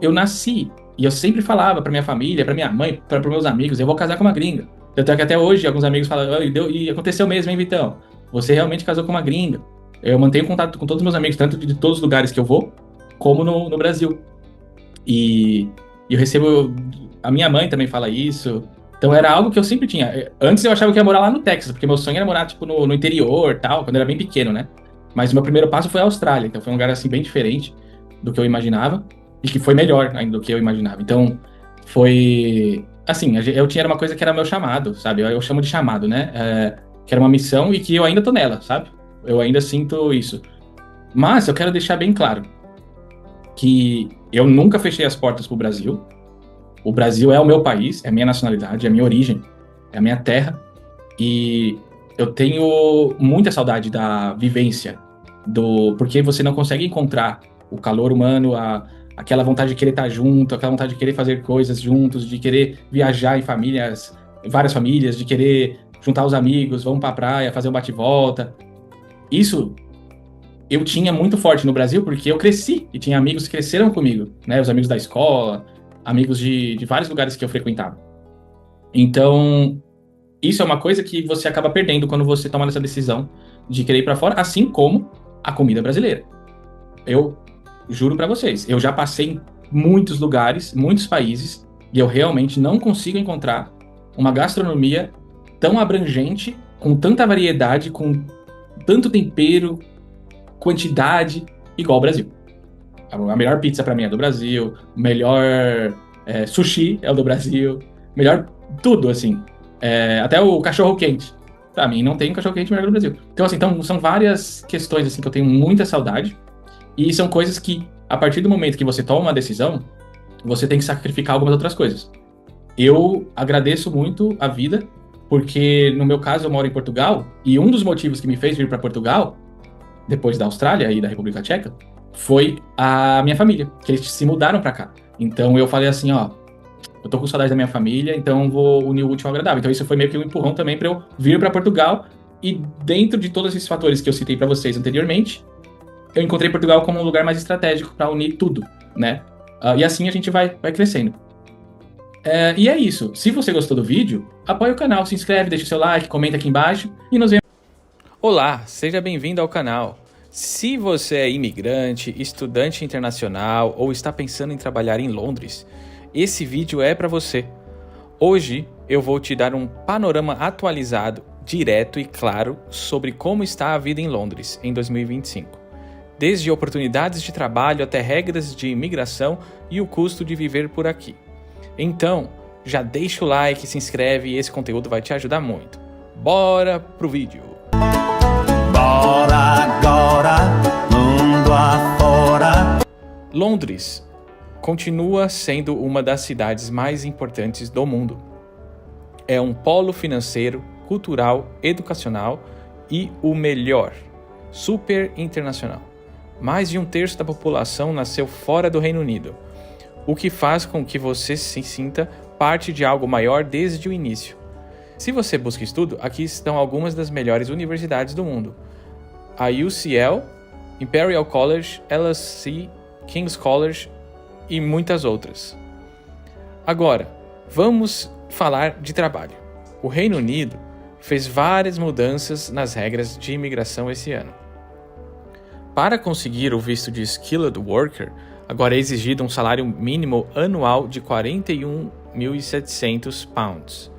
eu nasci e eu sempre falava pra minha família, pra minha mãe, para meus amigos, eu vou casar com uma gringa. Tanto é que até hoje alguns amigos falam: e aconteceu mesmo, hein, Vitão? Você realmente casou com uma gringa. Eu mantenho contato com todos os meus amigos, tanto de todos os lugares que eu vou, como no Brasil. E eu recebo... A minha mãe também fala isso. Então era algo que eu sempre tinha. Antes eu achava que ia morar lá no Texas, porque meu sonho era morar tipo, no interior, tal, quando eu era bem pequeno, né? Mas o meu primeiro passo foi a Austrália, então foi um lugar assim bem diferente do que eu imaginava e que foi melhor ainda do que eu imaginava. Então foi... Assim, eu tinha uma coisa que era meu chamado, sabe? Eu chamo de chamado, né? Que era uma missão e que eu ainda tô nela, sabe? Eu ainda sinto isso. Mas eu quero deixar bem claro que eu nunca fechei as portas pro Brasil. O Brasil é o meu país, é a minha nacionalidade, é a minha origem, é a minha terra. E eu tenho muita saudade da vivência, porque você não consegue encontrar o calor humano, aquela vontade de querer estar junto, aquela vontade de querer fazer coisas juntos, de querer viajar em famílias, várias famílias, de querer juntar os amigos, vamos pra praia, fazer um bate-volta. Isso eu tinha muito forte no Brasil porque eu cresci e tinha amigos que cresceram comigo, né? Os amigos da escola, amigos de vários lugares que eu frequentava. Então, isso é uma coisa que você acaba perdendo quando você toma essa decisão de querer ir pra fora, assim como a comida brasileira. Eu juro pra vocês, eu já passei em muitos lugares, muitos países, e eu realmente não consigo encontrar uma gastronomia tão abrangente, com tanta variedade, com tanto tempero, quantidade, igual o Brasil. A melhor pizza pra mim é do Brasil, o melhor sushi é o do Brasil, melhor tudo, assim. Até o cachorro-quente. Pra mim, não tem um cachorro-quente melhor do Brasil. Então, assim, são várias questões assim, que eu tenho muita saudade. E são coisas que, a partir do momento que você toma uma decisão, você tem que sacrificar algumas outras coisas. Eu agradeço muito a vida, porque, no meu caso, eu moro em Portugal, e um dos motivos que me fez vir para Portugal, depois da Austrália e da República Tcheca, foi a minha família, que eles se mudaram para cá. Então, eu falei assim, ó, eu tô com saudade da minha família, então vou unir o útil ao agradável. Então, isso foi meio que um empurrão também para eu vir para Portugal, e dentro de todos esses fatores que eu citei para vocês anteriormente, eu encontrei Portugal como um lugar mais estratégico para unir tudo, né? E assim a gente vai crescendo. E é isso. Se você gostou do vídeo, apoie o canal, se inscreve, deixa o seu like, comenta aqui embaixo e nos vemos. Olá, seja bem-vindo ao canal. Se você é imigrante, estudante internacional ou está pensando em trabalhar em Londres, esse vídeo é para você. Hoje eu vou te dar um panorama atualizado, direto e claro sobre como está a vida em Londres em 2025. Desde oportunidades de trabalho até regras de imigração e o custo de viver por aqui. Então, já deixa o like, se inscreve e esse conteúdo vai te ajudar muito. Bora pro vídeo! Bora agora, mundo afora. Londres continua sendo uma das cidades mais importantes do mundo. É um polo financeiro, cultural, educacional e o melhor, super internacional. Mais de 1/3 da população nasceu fora do Reino Unido, o que faz com que você se sinta parte de algo maior desde o início. Se você busca estudo, aqui estão algumas das melhores universidades do mundo. A UCL, Imperial College, LSE, King's College e muitas outras. Agora, vamos falar de trabalho. O Reino Unido fez várias mudanças nas regras de imigração esse ano. Para conseguir o visto de Skilled Worker, agora é exigido um salário mínimo anual de 41 1.700 pounds,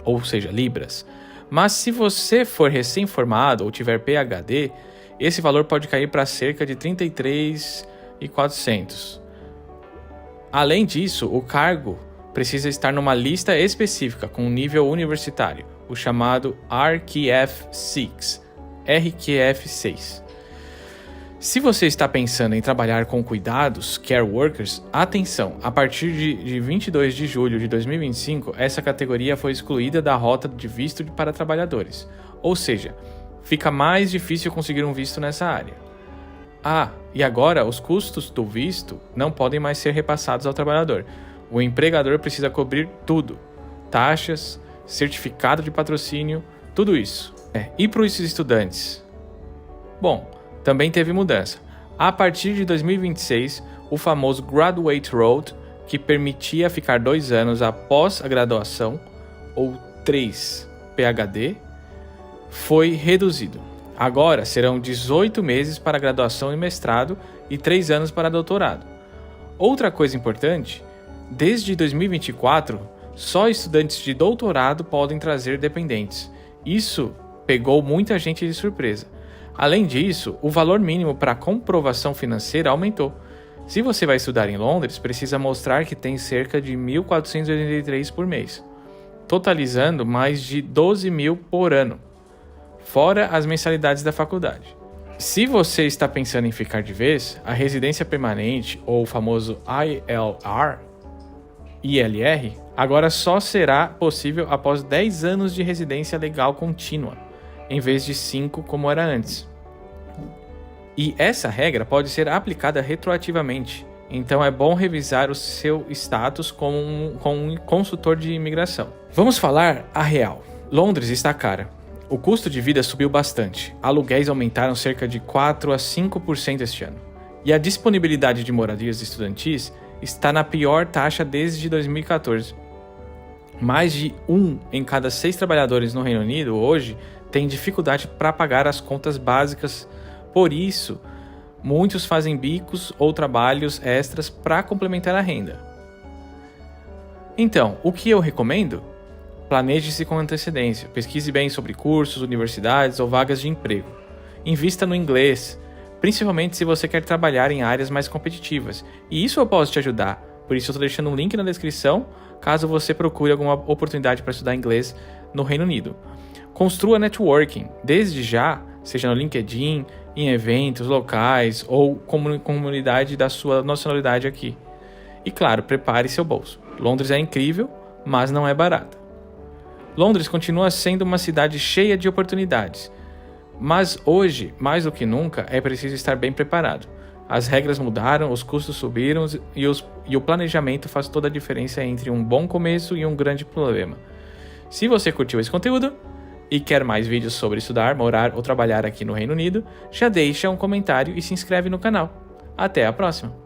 ou seja, libras. Mas se você for recém-formado ou tiver PhD, esse valor pode cair para cerca de 33.400. Além disso, o cargo precisa estar numa lista específica com nível universitário, o chamado RQF6. Se você está pensando em trabalhar com cuidados, care workers, atenção, a partir de 22 de julho de 2025, essa categoria foi excluída da rota de visto para trabalhadores, ou seja, fica mais difícil conseguir um visto nessa área. E agora os custos do visto não podem mais ser repassados ao trabalhador. O empregador precisa cobrir tudo, taxas, certificado de patrocínio, tudo isso. E para os estudantes? Bom, também teve mudança. A partir de 2026, o famoso Graduate Road, que permitia ficar 2 anos após a graduação, ou 3 PhD, foi reduzido. Agora serão 18 meses para graduação e mestrado e 3 anos para doutorado. Outra coisa importante, desde 2024, só estudantes de doutorado podem trazer dependentes. Isso pegou muita gente de surpresa. Além disso, o valor mínimo para comprovação financeira aumentou. Se você vai estudar em Londres, precisa mostrar que tem cerca de 1.483 por mês, totalizando mais de 12.000 por ano, fora as mensalidades da faculdade. Se você está pensando em ficar de vez, a residência permanente, ou o famoso ILR, agora só será possível após 10 anos de residência legal contínua, em vez de 5 como era antes. E essa regra pode ser aplicada retroativamente, então é bom revisar o seu status com um consultor de imigração. Vamos falar a real. Londres está cara. O custo de vida subiu bastante. Aluguéis aumentaram cerca de 4 a 5% este ano. E a disponibilidade de moradias estudantis está na pior taxa desde 2014. Mais de 1 em cada 6 trabalhadores no Reino Unido hoje tem dificuldade para pagar as contas básicas. Por isso, muitos fazem bicos ou trabalhos extras para complementar a renda. Então, o que eu recomendo? Planeje-se com antecedência, pesquise bem sobre cursos, universidades ou vagas de emprego. Invista no inglês, principalmente se você quer trabalhar em áreas mais competitivas. E isso eu posso te ajudar, por isso eu estou deixando um link na descrição, caso você procure alguma oportunidade para estudar inglês no Reino Unido. Construa networking, desde já, seja no LinkedIn, em eventos locais ou comunidade da sua nacionalidade aqui. E claro, prepare seu bolso. Londres é incrível, mas não é barata. Londres continua sendo uma cidade cheia de oportunidades, mas hoje, mais do que nunca, é preciso estar bem preparado. As regras mudaram, os custos subiram e o planejamento faz toda a diferença entre um bom começo e um grande problema. Se você curtiu esse conteúdo e quer mais vídeos sobre estudar, morar ou trabalhar aqui no Reino Unido, já deixa um comentário e se inscreve no canal. Até a próxima!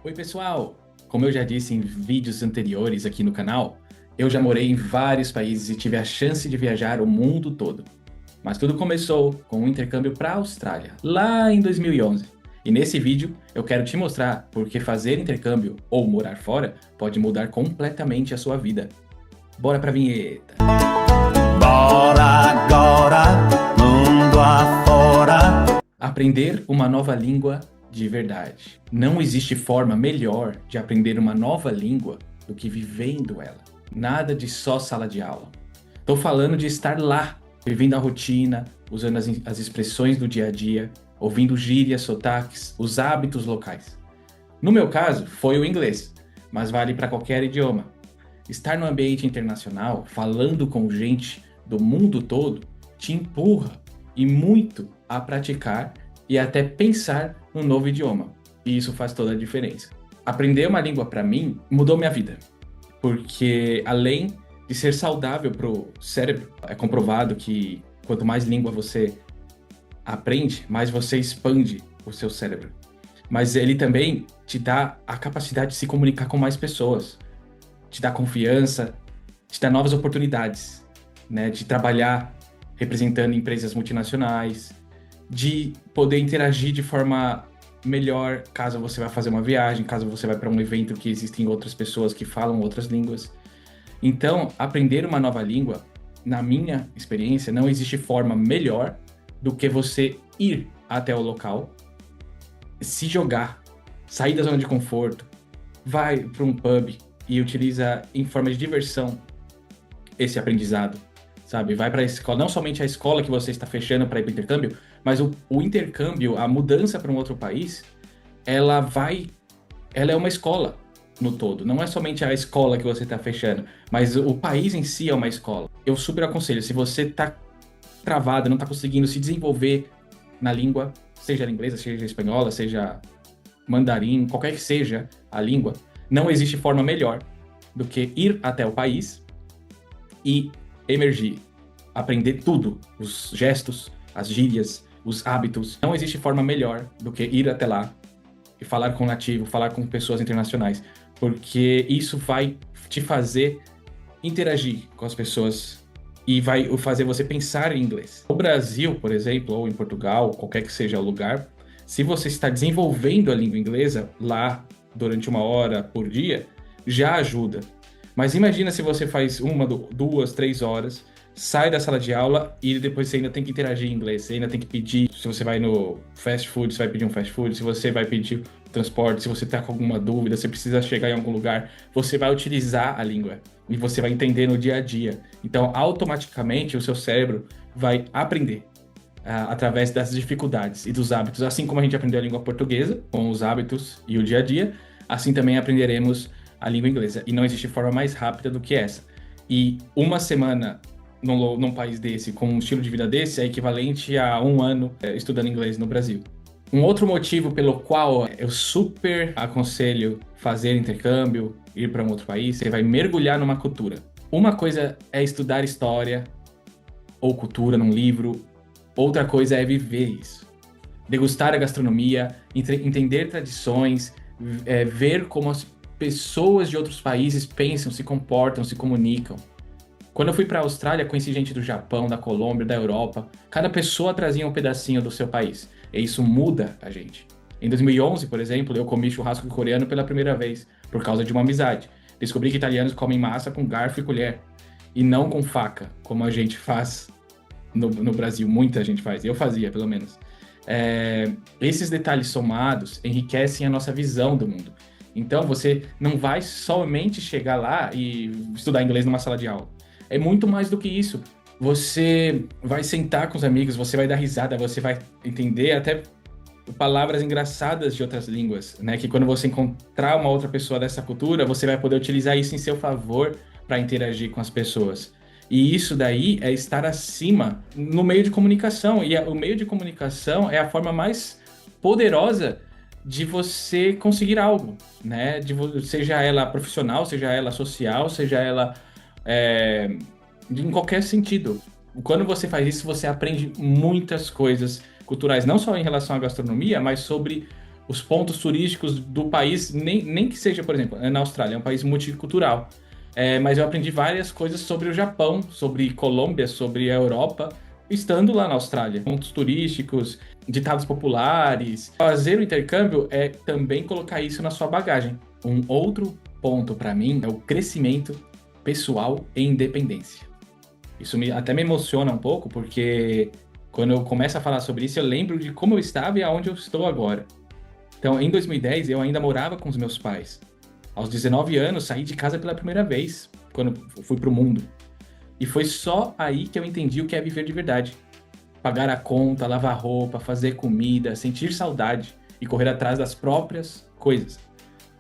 Oi pessoal! Como eu já disse em vídeos anteriores aqui no canal, eu já morei em vários países e tive a chance de viajar o mundo todo. Mas tudo começou com um intercâmbio para a Austrália, lá em 2011. E nesse vídeo eu quero te mostrar porque fazer intercâmbio ou morar fora pode mudar completamente a sua vida. Bora pra vinheta! Bora agora, mundo afora. Aprender uma nova língua de verdade. Não existe forma melhor de aprender uma nova língua do que vivendo ela. Nada de só sala de aula. Tô falando de estar lá, vivendo a rotina, usando as expressões do dia a dia, ouvindo gírias, sotaques, os hábitos locais. No meu caso, foi o inglês, mas vale para qualquer idioma. Estar no ambiente internacional, falando com gente do mundo todo, te empurra e muito a praticar e até pensar num novo idioma. E isso faz toda a diferença. Aprender uma língua para mim mudou minha vida, porque além de ser saudável para o cérebro, é comprovado que quanto mais língua você aprende, mais você expande o seu cérebro. Mas ele também te dá a capacidade de se comunicar com mais pessoas, te dá confiança, te dá novas oportunidades, né, de trabalhar representando empresas multinacionais, de poder interagir de forma melhor caso você vá fazer uma viagem, caso você vá para um evento que existem outras pessoas que falam outras línguas. Então, aprender uma nova língua, na minha experiência, não existe forma melhor do que você ir até o local, se jogar, sair da zona de conforto, vai para um pub e utiliza em forma de diversão esse aprendizado, sabe? Vai para a escola, não somente a escola que você está fechando para ir para o intercâmbio, mas o intercâmbio, a mudança para um outro país, ela é uma escola no todo. Não é somente a escola que você está fechando, mas o país em si é uma escola. Eu super aconselho, se você está travado, não está conseguindo se desenvolver na língua, seja inglesa, seja espanhola, seja mandarim, qualquer que seja a língua, não existe forma melhor do que ir até o país e emergir, aprender tudo, os gestos, as gírias, os hábitos. Não existe forma melhor do que ir até lá e falar com nativo, falar com pessoas internacionais, porque isso vai te fazer interagir com as pessoas e vai fazer você pensar em inglês. No Brasil, por exemplo, ou em Portugal, qualquer que seja o lugar, se você está desenvolvendo a língua inglesa lá durante 1 hora por dia, já ajuda. Mas imagina se você faz 1, 2, 3 horas, sai da sala de aula e depois você ainda tem que interagir em inglês, você ainda tem que pedir, se você vai no fast food, você vai pedir um fast food, se você vai pedir transporte, se você está com alguma dúvida, você precisa chegar em algum lugar, você vai utilizar a língua e você vai entender no dia a dia. Então, automaticamente, o seu cérebro vai aprender através das dificuldades e dos hábitos. Assim como a gente aprendeu a língua portuguesa, com os hábitos e o dia a dia, assim também aprenderemos a língua inglesa. E não existe forma mais rápida do que essa. E 1 semana num país desse, com um estilo de vida desse, é equivalente a 1 ano estudando inglês no Brasil. Um outro motivo pelo qual eu super aconselho fazer intercâmbio, ir para um outro país, você vai mergulhar numa cultura. Uma coisa é estudar história ou cultura num livro, outra coisa é viver isso. Degustar a gastronomia, entender tradições, ver como as pessoas de outros países pensam, se comportam, se comunicam. Quando eu fui para a Austrália, conheci gente do Japão, da Colômbia, da Europa. Cada pessoa trazia um pedacinho do seu país. E isso muda a gente. Em 2011, por exemplo, eu comi churrasco coreano pela primeira vez, por causa de uma amizade. Descobri que italianos comem massa com garfo e colher, e não com faca, como a gente faz no Brasil. Muita gente faz, eu fazia, pelo menos. Esses detalhes somados enriquecem a nossa visão do mundo. Então, você não vai somente chegar lá e estudar inglês numa sala de aula. É muito mais do que isso. Você vai sentar com os amigos, você vai dar risada, você vai entender até palavras engraçadas de outras línguas, né? Que quando você encontrar uma outra pessoa dessa cultura, você vai poder utilizar isso em seu favor para interagir com as pessoas. E isso daí é estar acima no meio de comunicação. E o meio de comunicação é a forma mais poderosa de você conseguir algo, né? Seja ela profissional, seja ela social, seja ela em qualquer sentido. Quando você faz isso, você aprende muitas coisas culturais, não só em relação à gastronomia, mas sobre os pontos turísticos do país, nem que seja, por exemplo, na Austrália, é um país multicultural. Mas eu aprendi várias coisas sobre o Japão, sobre Colômbia, sobre a Europa, estando lá na Austrália. Pontos turísticos, ditados populares. Fazer o intercâmbio é também colocar isso na sua bagagem. Um outro ponto para mim é o crescimento pessoal e independência. Isso até me emociona um pouco, porque quando eu começo a falar sobre isso, eu lembro de como eu estava e aonde eu estou agora. Então, em 2010, eu ainda morava com os meus pais. Aos 19 anos, saí de casa pela primeira vez, quando fui pro mundo. E foi só aí que eu entendi o que é viver de verdade. Pagar a conta, lavar roupa, fazer comida, sentir saudade e correr atrás das próprias coisas.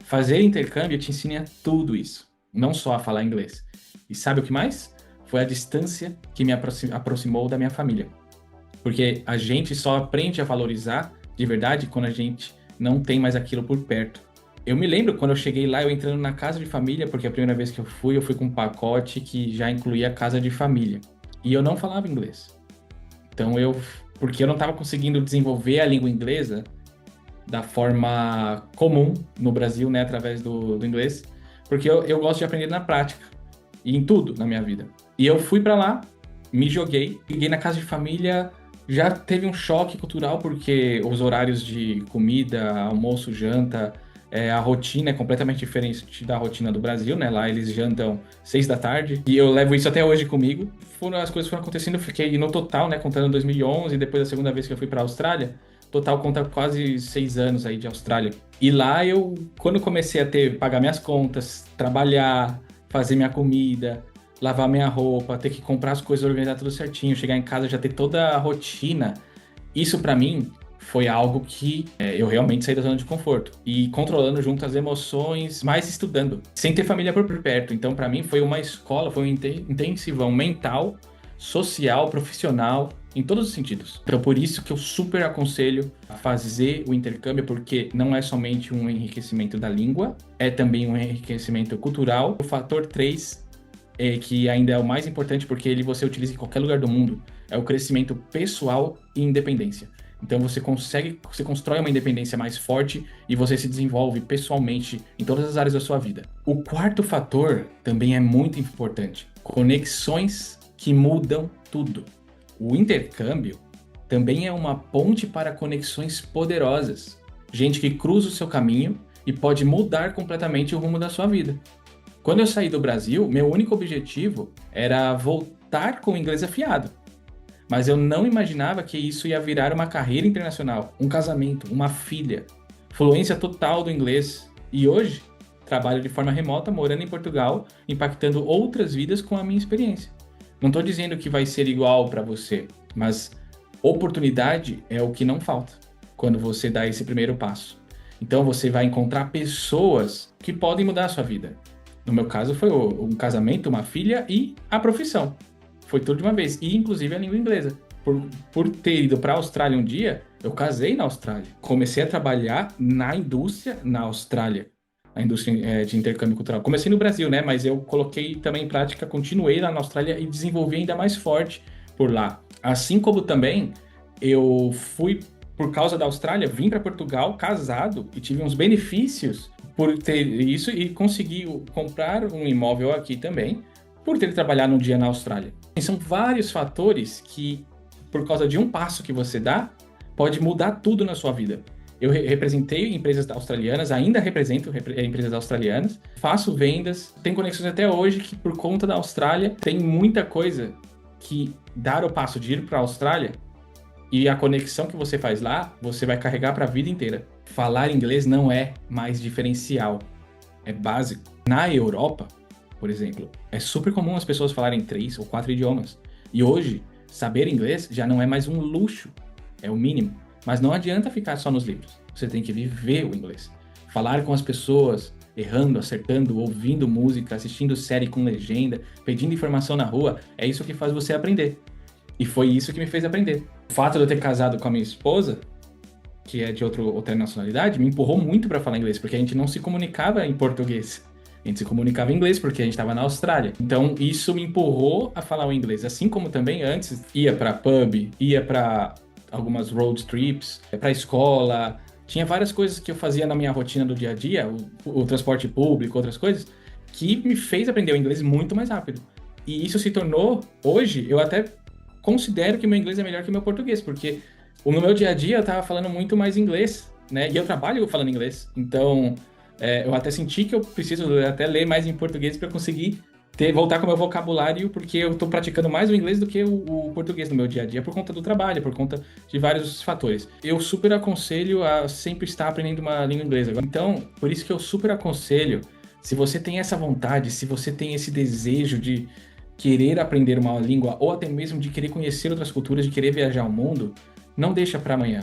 Fazer intercâmbio te ensina tudo isso, não só a falar inglês. E sabe o que mais? Foi a distância que me aproximou da minha família. Porque a gente só aprende a valorizar de verdade quando a gente não tem mais aquilo por perto. Eu me lembro quando eu cheguei lá, eu entrando na casa de família, porque a primeira vez que eu fui com um pacote que já incluía casa de família. E eu não falava inglês. Então porque eu não estava conseguindo desenvolver a língua inglesa da forma comum no Brasil, né, através do inglês, porque eu gosto de aprender na prática, e em tudo na minha vida. E eu fui para lá, me joguei na casa de família, já teve um choque cultural, porque os horários de comida, almoço, janta, A rotina é completamente diferente da rotina do Brasil, né? Lá eles jantam 6 da tarde e eu levo isso até hoje comigo. As coisas foram acontecendo, eu fiquei no total, né? Contando 2011 e depois a segunda vez que eu fui para a Austrália. Total conta quase 6 anos aí de Austrália. E lá quando comecei a pagar minhas contas, trabalhar, fazer minha comida, lavar minha roupa, ter que comprar as coisas, organizar tudo certinho, chegar em casa, já ter toda a rotina. Isso pra mim foi algo que eu realmente saí da zona de conforto. E controlando junto as emoções, mas estudando, sem ter família por perto. Então pra mim foi uma escola, foi um intensivão mental, social, profissional, em todos os sentidos. Então por isso que eu super aconselho a fazer o intercâmbio, porque não é somente um enriquecimento da língua, é também um enriquecimento cultural. O fator 3 que ainda é o mais importante, porque você utiliza em qualquer lugar do mundo, é o crescimento pessoal e independência. Então você constrói uma independência mais forte e você se desenvolve pessoalmente em todas as áreas da sua vida. O quarto fator também é muito importante: conexões que mudam tudo. O intercâmbio também é uma ponte para conexões poderosas. Gente que cruza o seu caminho e pode mudar completamente o rumo da sua vida. Quando eu saí do Brasil, meu único objetivo era voltar com o inglês afiado. Mas eu não imaginava que isso ia virar uma carreira internacional, um casamento, uma filha, fluência total do inglês. E hoje, trabalho de forma remota, morando em Portugal, impactando outras vidas com a minha experiência. Não estou dizendo que vai ser igual para você, mas oportunidade é o que não falta quando você dá esse primeiro passo. Então você vai encontrar pessoas que podem mudar a sua vida. No meu caso foi um casamento, uma filha e a profissão. Foi tudo de uma vez. E inclusive a língua inglesa. Por ter ido para a Austrália um dia, eu casei na Austrália. Comecei a trabalhar na indústria na Austrália. A indústria de intercâmbio cultural. Comecei no Brasil, né? Mas eu coloquei também em prática, continuei lá na Austrália e desenvolvi ainda mais forte por lá. Assim como também eu fui, por causa da Austrália, vim para Portugal casado e tive uns benefícios por ter isso e consegui comprar um imóvel aqui também, por ter trabalhado um dia na Austrália. E são vários fatores que, por causa de um passo que você dá, pode mudar tudo na sua vida. Eu representei empresas australianas, ainda represento empresas australianas, faço vendas, tenho conexões até hoje que, por conta da Austrália, tem muita coisa que dar o passo de ir para a Austrália e a conexão que você faz lá, você vai carregar para a vida inteira. Falar inglês não é mais diferencial, é básico. Na Europa, por exemplo, é super comum as pessoas falarem 3 ou 4 idiomas. E hoje, saber inglês já não é mais um luxo, é o mínimo. Mas não adianta ficar só nos livros, você tem que viver o inglês. Falar com as pessoas, errando, acertando, ouvindo música, assistindo série com legenda, pedindo informação na rua, é isso que faz você aprender. E foi isso que me fez aprender. O fato de eu ter casado com a minha esposa, que é de outra nacionalidade, me empurrou muito para falar inglês, porque a gente não se comunicava em português. A gente se comunicava em inglês porque a gente estava na Austrália. Então, isso me empurrou a falar o inglês. Assim como também antes ia para pub, ia para algumas road trips, para escola. Tinha várias coisas que eu fazia na minha rotina do dia a dia, o transporte público, outras coisas, que me fez aprender o inglês muito mais rápido. E isso se tornou, hoje, eu até considero que meu inglês é melhor que o meu português, porque no meu dia a dia eu estava falando muito mais inglês, né? E eu trabalho falando inglês. Então, eu até senti que eu preciso até ler mais em português para conseguir voltar com o meu vocabulário, porque eu estou praticando mais o inglês do que o português no meu dia a dia, por conta do trabalho, por conta de vários fatores. Eu super aconselho a sempre estar aprendendo uma língua inglesa. Então, por isso que eu super aconselho, se você tem essa vontade, se você tem esse desejo de querer aprender uma língua, ou até mesmo de querer conhecer outras culturas, de querer viajar ao mundo, não deixa para amanhã,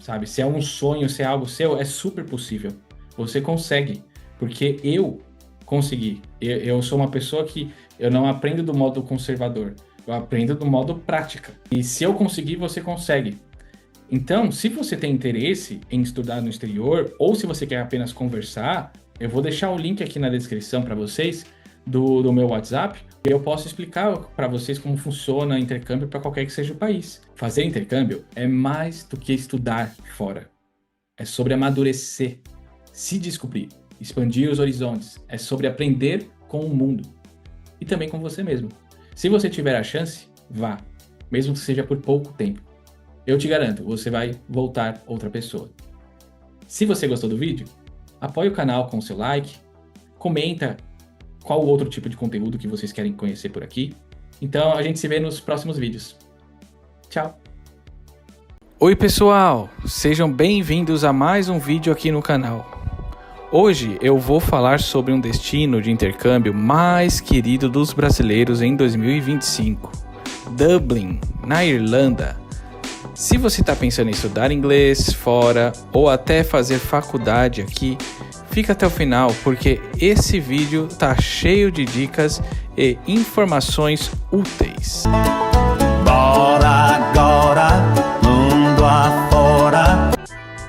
sabe? Se é um sonho, se é algo seu, é super possível. Você consegue, porque eu consegui. Eu sou uma pessoa que eu não aprendo do modo conservador, eu aprendo do modo prática. E se eu conseguir, você consegue. Então, se você tem interesse em estudar no exterior, ou se você quer apenas conversar, eu vou deixar o link aqui na descrição para vocês do meu WhatsApp, e eu posso explicar para vocês como funciona o intercâmbio para qualquer que seja o país. Fazer intercâmbio é mais do que estudar fora. É sobre amadurecer, se descobrir, expandir os horizontes. É sobre aprender com o mundo e também com você mesmo. Se você tiver a chance, vá, mesmo que seja por pouco tempo. Eu te garanto, você vai voltar outra pessoa. Se você gostou do vídeo, apoie o canal com o seu like, comenta qual outro tipo de conteúdo que vocês querem conhecer por aqui. Então a gente se vê nos próximos vídeos. Tchau! Oi pessoal, sejam bem-vindos a mais um vídeo aqui no canal. Hoje eu vou falar sobre um destino de intercâmbio mais querido dos brasileiros em 2025, Dublin, na Irlanda. Se você está pensando em estudar inglês fora ou até fazer faculdade aqui, fica até o final porque esse vídeo tá cheio de dicas e informações úteis. Bora agora, mundo afora.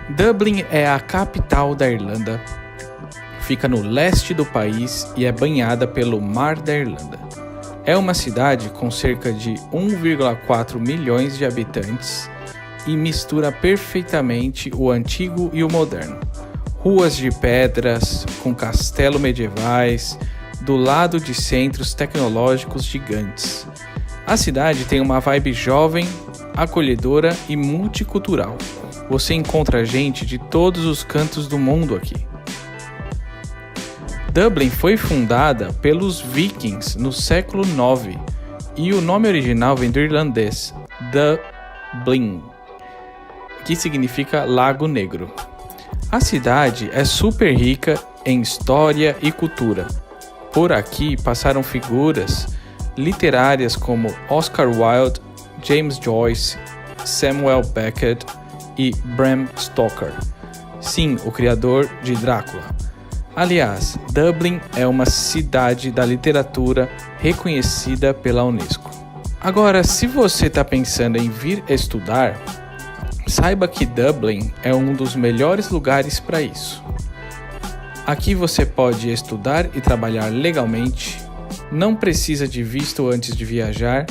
Dublin é a capital da Irlanda. Fica no leste do país e é banhada pelo Mar da Irlanda. É uma cidade com cerca de 1,4 milhões de habitantes e mistura perfeitamente o antigo e o moderno. Ruas de pedras com castelos medievais, do lado de centros tecnológicos gigantes. A cidade tem uma vibe jovem, acolhedora e multicultural. Você encontra gente de todos os cantos do mundo aqui. Dublin foi fundada pelos vikings no século IX e o nome original vem do irlandês Dublin, que significa Lago Negro. A cidade é super rica em história e cultura. Por aqui passaram figuras literárias como Oscar Wilde, James Joyce, Samuel Beckett e Bram Stoker. Sim, o criador de Drácula. Aliás, Dublin é uma cidade da literatura reconhecida pela Unesco. Agora, se você está pensando em vir estudar, saiba que Dublin é um dos melhores lugares para isso. Aqui você pode estudar e trabalhar legalmente, não precisa de visto antes de viajar.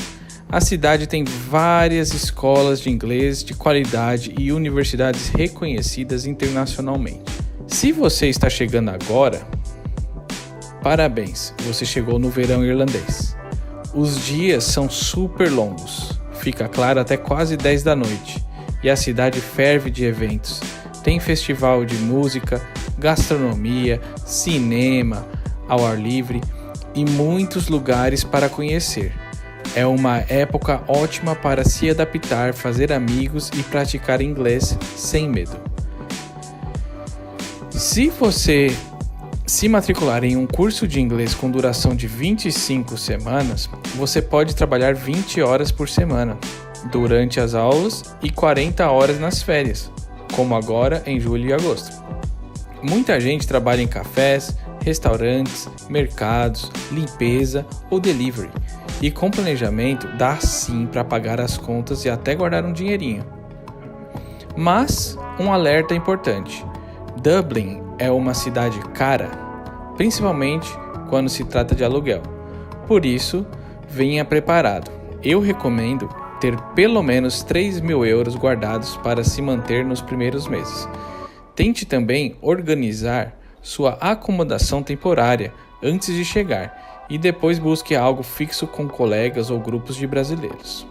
A cidade tem várias escolas de inglês de qualidade e universidades reconhecidas internacionalmente. Se você está chegando agora, parabéns, você chegou no verão irlandês. Os dias são super longos, fica claro até quase 10 da noite. E a cidade ferve de eventos. Tem festival de música, gastronomia, cinema ao ar livre e muitos lugares para conhecer. É uma época ótima para se adaptar, fazer amigos e praticar inglês sem medo. Se você se matricular em um curso de inglês com duração de 25 semanas, você pode trabalhar 20 horas por semana durante as aulas e 40 horas nas férias, como agora em julho e agosto. Muita gente trabalha em cafés, restaurantes, mercados, limpeza ou delivery, e com planejamento dá sim para pagar as contas e até guardar um dinheirinho. Mas um alerta importante: Dublin é uma cidade cara, principalmente quando se trata de aluguel. Por isso, venha preparado. Eu recomendo ter pelo menos 3.000 euros guardados para se manter nos primeiros meses. Tente também organizar sua acomodação temporária antes de chegar e depois busque algo fixo com colegas ou grupos de brasileiros.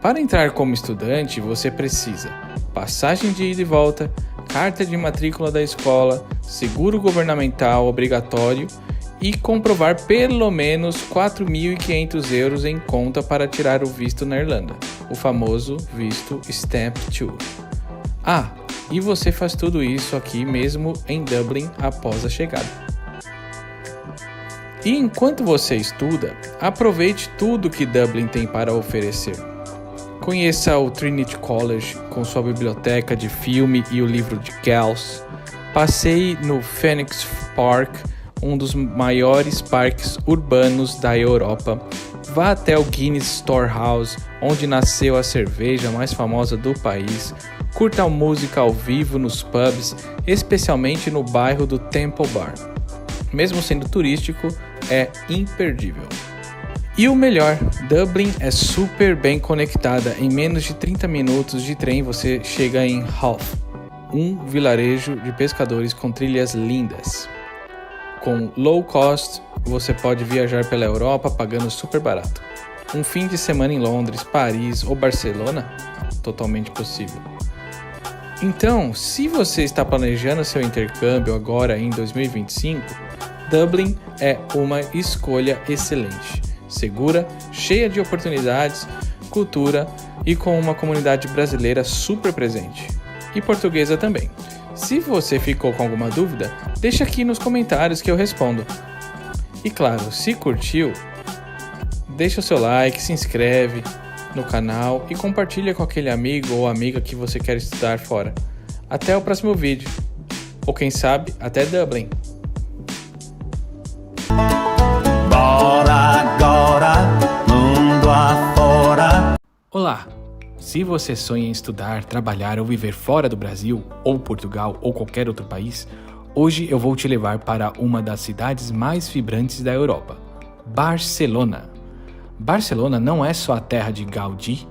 Para entrar como estudante, você precisa passagem de ida e volta, carta de matrícula da escola, seguro governamental obrigatório e comprovar pelo menos 4.500 euros em conta para tirar o visto na Irlanda, o famoso visto Stamp 2. Ah, e você faz tudo isso aqui mesmo em Dublin após a chegada. E enquanto você estuda, aproveite tudo que Dublin tem para oferecer. Conheça o Trinity College com sua biblioteca de filme e o livro de Kells. Passeie no Phoenix Park, um dos maiores parques urbanos da Europa. Vá até o Guinness Storehouse, onde nasceu a cerveja mais famosa do país. Curta a música ao vivo nos pubs, especialmente no bairro do Temple Bar. Mesmo sendo turístico, é imperdível. E o melhor, Dublin é super bem conectada. Em menos de 30 minutos de trem você chega em Hull, um vilarejo de pescadores com trilhas lindas. Com low cost, você pode viajar pela Europa pagando super barato. Um fim de semana em Londres, Paris ou Barcelona? Totalmente possível. Então, se você está planejando seu intercâmbio agora em 2025, Dublin é uma escolha excelente, segura, cheia de oportunidades, cultura e com uma comunidade brasileira super presente. E portuguesa também. Se você ficou com alguma dúvida, deixa aqui nos comentários que eu respondo. E claro, se curtiu, deixa o seu like, se inscreve no canal e compartilha com aquele amigo ou amiga que você quer estudar fora. Até o próximo vídeo. Ou quem sabe, até Dublin. Bora agora, mundo afora. Olá! Se você sonha em estudar, trabalhar ou viver fora do Brasil, ou Portugal, ou qualquer outro país, hoje eu vou te levar para uma das cidades mais vibrantes da Europa, Barcelona. Barcelona não é só a terra de Gaudí,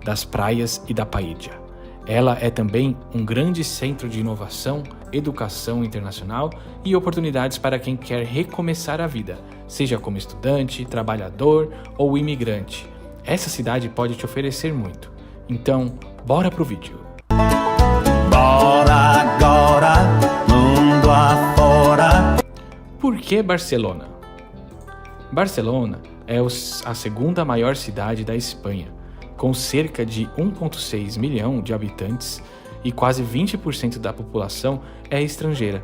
das praias e da paella. Ela é também um grande centro de inovação, educação internacional e oportunidades para quem quer recomeçar a vida, seja como estudante, trabalhador ou imigrante. Essa cidade pode te oferecer muito. Então, bora pro vídeo. Bora agora, mundo afora. Por que Barcelona? Barcelona é a segunda maior cidade da Espanha, com cerca de 1,6 milhão de habitantes e quase 20% da população é estrangeira.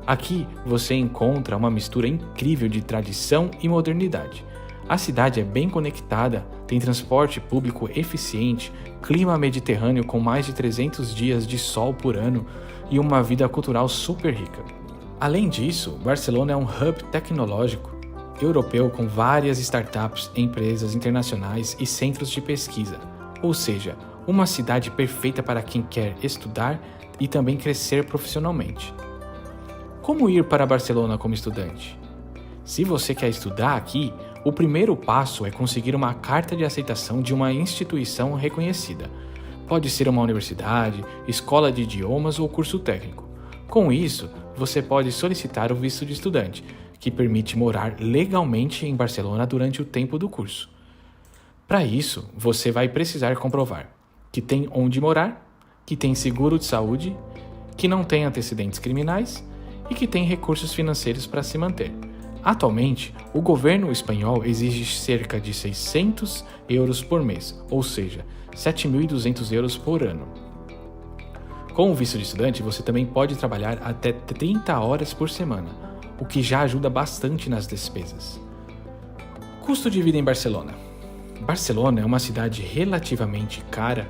Aqui você encontra uma mistura incrível de tradição e modernidade. A cidade é bem conectada, tem transporte público eficiente, clima mediterrâneo com mais de 300 dias de sol por ano e uma vida cultural super rica. Além disso, Barcelona é um hub tecnológico europeu com várias startups, empresas internacionais e centros de pesquisa, ou seja, uma cidade perfeita para quem quer estudar e também crescer profissionalmente. Como ir para Barcelona como estudante? Se você quer estudar aqui, o primeiro passo é conseguir uma carta de aceitação de uma instituição reconhecida. Pode ser uma universidade, escola de idiomas ou curso técnico. Com isso, você pode solicitar o visto de estudante, que permite morar legalmente em Barcelona durante o tempo do curso. Para isso, você vai precisar comprovar que tem onde morar, que tem seguro de saúde, que não tem antecedentes criminais e que tem recursos financeiros para se manter. Atualmente, o governo espanhol exige cerca de 600 euros por mês, ou seja, 7.200 euros por ano. Com o visto de estudante, você também pode trabalhar até 30 horas por semana, o que já ajuda bastante nas despesas. Custo de vida em Barcelona. Barcelona é uma cidade relativamente cara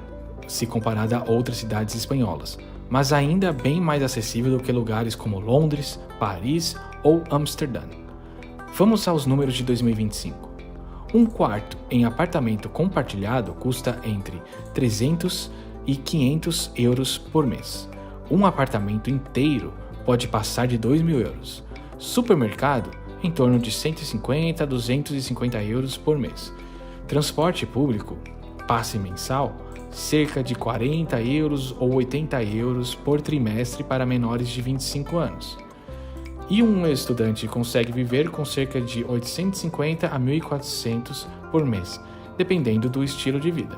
se comparada a outras cidades espanholas, mas ainda bem mais acessível do que lugares como Londres, Paris ou Amsterdã. Vamos aos números de 2025. Um quarto em apartamento compartilhado custa entre 300 e 500 euros por mês. Um apartamento inteiro pode passar de 2.000 euros. Supermercado, em torno de 150 a 250 euros por mês. Transporte público, passe mensal, cerca de 40 euros ou 80 euros por trimestre para menores de 25 anos. E um estudante consegue viver com cerca de 850 a 1.400 por mês, dependendo do estilo de vida.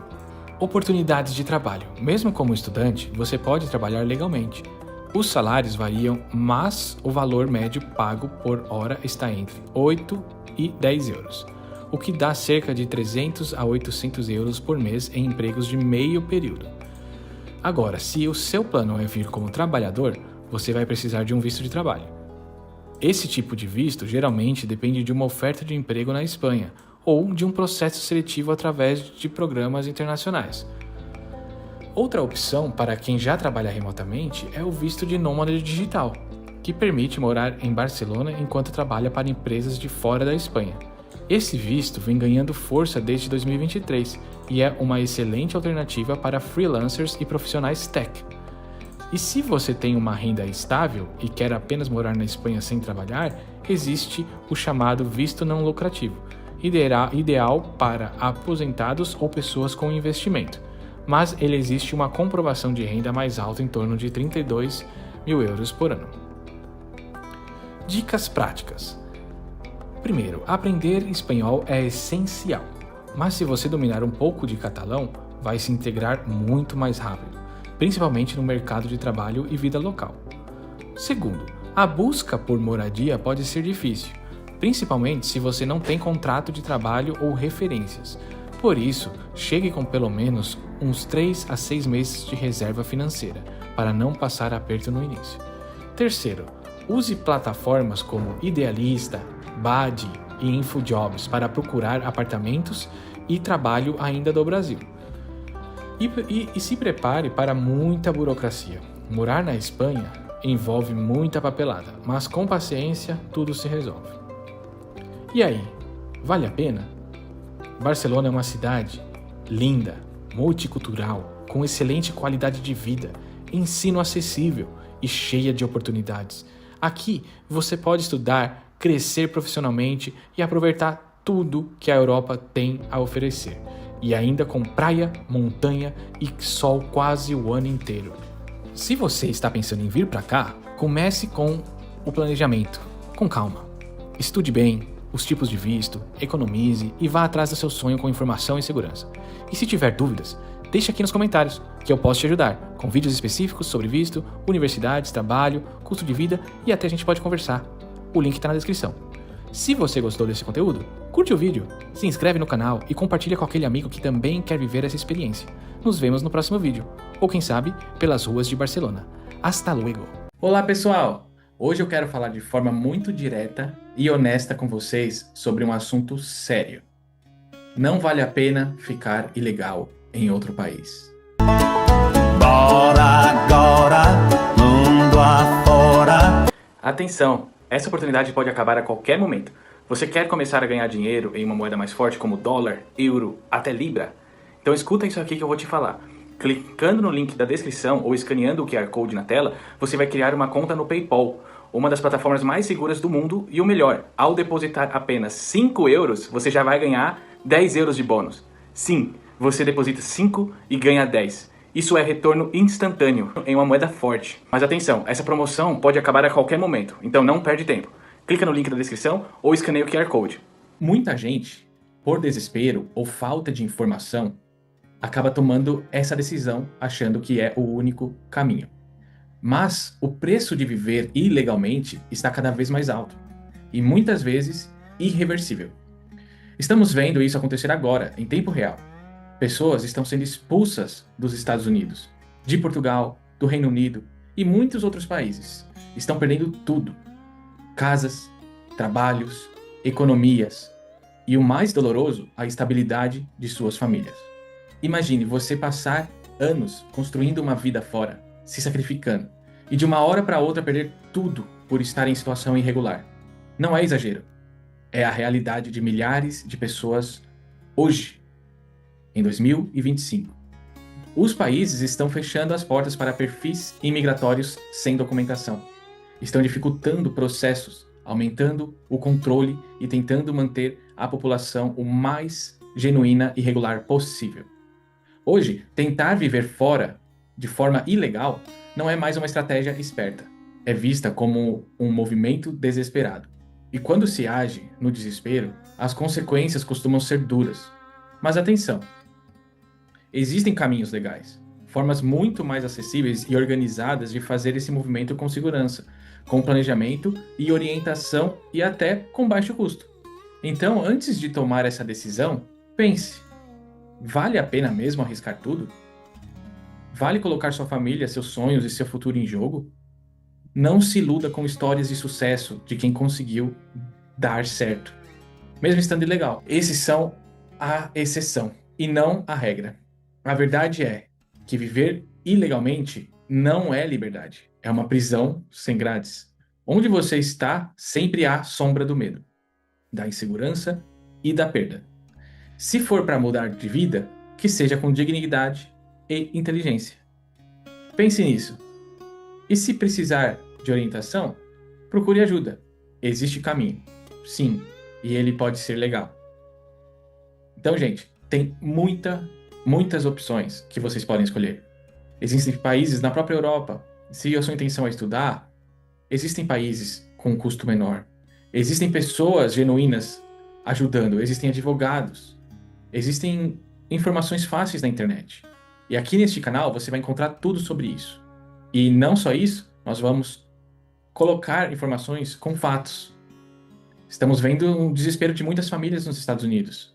Oportunidades de trabalho. Mesmo como estudante, você pode trabalhar legalmente. Os salários variam, mas o valor médio pago por hora está entre 8 e 10 euros, o que dá cerca de 300 a 800 euros por mês em empregos de meio período. Agora, se o seu plano é vir como trabalhador, você vai precisar de um visto de trabalho. Esse tipo de visto geralmente depende de uma oferta de emprego na Espanha ou de um processo seletivo através de programas internacionais. Outra opção para quem já trabalha remotamente é o visto de nômade digital, que permite morar em Barcelona enquanto trabalha para empresas de fora da Espanha. Esse visto vem ganhando força desde 2023 e é uma excelente alternativa para freelancers e profissionais tech. E se você tem uma renda estável e quer apenas morar na Espanha sem trabalhar, existe o chamado visto não lucrativo, ideal para aposentados ou pessoas com investimento, mas ele existe uma comprovação de renda mais alta em torno de 32.000 euros por ano. Dicas práticas. Primeiro, aprender espanhol é essencial, mas se você dominar um pouco de catalão, vai se integrar muito mais rápido. principalmente no mercado de trabalho e vida local. Segundo, a busca por moradia pode ser difícil, principalmente se você não tem contrato de trabalho ou referências. Por isso, chegue com pelo menos uns 3 a 6 meses de reserva financeira, para não passar aperto no início. Terceiro, use plataformas como Idealista, Badi e InfoJobs para procurar apartamentos e trabalho ainda do Brasil. E se prepare para muita burocracia. Morar na Espanha envolve muita papelada, mas com paciência tudo se resolve. E aí, vale a pena? Barcelona é uma cidade linda, multicultural, com excelente qualidade de vida, ensino acessível e cheia de oportunidades. Aqui você pode estudar, crescer profissionalmente e aproveitar tudo que a Europa tem a oferecer. E ainda com praia, montanha e sol quase o ano inteiro. Se você está pensando em vir para cá, comece com o planejamento, com calma. Estude bem os tipos de visto, economize e vá atrás do seu sonho com informação e segurança. E se tiver dúvidas, deixe aqui nos comentários, que eu posso te ajudar, com vídeos específicos sobre visto, universidades, trabalho, custo de vida e até a gente pode conversar. O link está na descrição. Se você gostou desse conteúdo, curte o vídeo, se inscreve no canal e compartilha com aquele amigo que também quer viver essa experiência. Nos vemos no próximo vídeo, ou quem sabe, pelas ruas de Barcelona. Hasta luego! Olá pessoal! Hoje eu quero falar de forma muito direta e honesta com vocês sobre um assunto sério. Não vale a pena ficar ilegal em outro país. Bora agora, mundo afora. Atenção! Essa oportunidade pode acabar a qualquer momento. Você quer começar a ganhar dinheiro em uma moeda mais forte como dólar, euro, até libra? Então escuta isso aqui que eu vou te falar. Clicando no link da descrição ou escaneando o QR Code na tela, você vai criar uma conta no PayPal, uma das plataformas mais seguras do mundo e o melhor, ao depositar apenas 5 euros, você já vai ganhar 10 euros de bônus. Sim, você deposita 5 e ganha 10. Isso é retorno instantâneo em uma moeda forte. Mas atenção, essa promoção pode acabar a qualquer momento, então não perde tempo. Clica no link da descrição ou escaneia o QR Code. Muita gente, por desespero ou falta de informação, acaba tomando essa decisão achando que é o único caminho. Mas o preço de viver ilegalmente está cada vez mais alto e muitas vezes irreversível. Estamos vendo isso acontecer agora, em tempo real. Pessoas estão sendo expulsas dos Estados Unidos, de Portugal, do Reino Unido e muitos outros países. Estão perdendo tudo: casas, trabalhos, economias e, o mais doloroso, a estabilidade de suas famílias. Imagine você passar anos construindo uma vida fora, se sacrificando, e de uma hora para outra perder tudo por estar em situação irregular. Não é exagero. É a realidade de milhares de pessoas hoje, em 2025. Os países estão fechando as portas para perfis imigratórios sem documentação. Estão dificultando processos, aumentando o controle e tentando manter a população o mais genuína e regular possível. Hoje, tentar viver fora de forma ilegal não é mais uma estratégia esperta. É vista como um movimento desesperado. E quando se age no desespero, as consequências costumam ser duras. Mas atenção! Existem caminhos legais, formas muito mais acessíveis e organizadas de fazer esse movimento com segurança, com planejamento e orientação e até com baixo custo. Então, antes de tomar essa decisão, pense: vale a pena mesmo arriscar tudo? Vale colocar sua família, seus sonhos e seu futuro em jogo? Não se iluda com histórias de sucesso de quem conseguiu dar certo, mesmo estando ilegal. Esses são a exceção e não a regra. A verdade é que viver ilegalmente não é liberdade. É uma prisão sem grades. Onde você está, sempre há sombra do medo, da insegurança e da perda. Se for para mudar de vida, que seja com dignidade e inteligência. Pense nisso. E se precisar de orientação, procure ajuda. Existe caminho, sim, e ele pode ser legal. Então, gente, tem muitas opções que vocês podem escolher. Existem países na própria Europa. Se a sua intenção é estudar, existem países com custo menor. Existem pessoas genuínas ajudando. Existem advogados. Existem informações fáceis na internet. E aqui neste canal você vai encontrar tudo sobre isso. E não só isso, nós vamos colocar informações com fatos. Estamos vendo um desespero de muitas famílias nos Estados Unidos.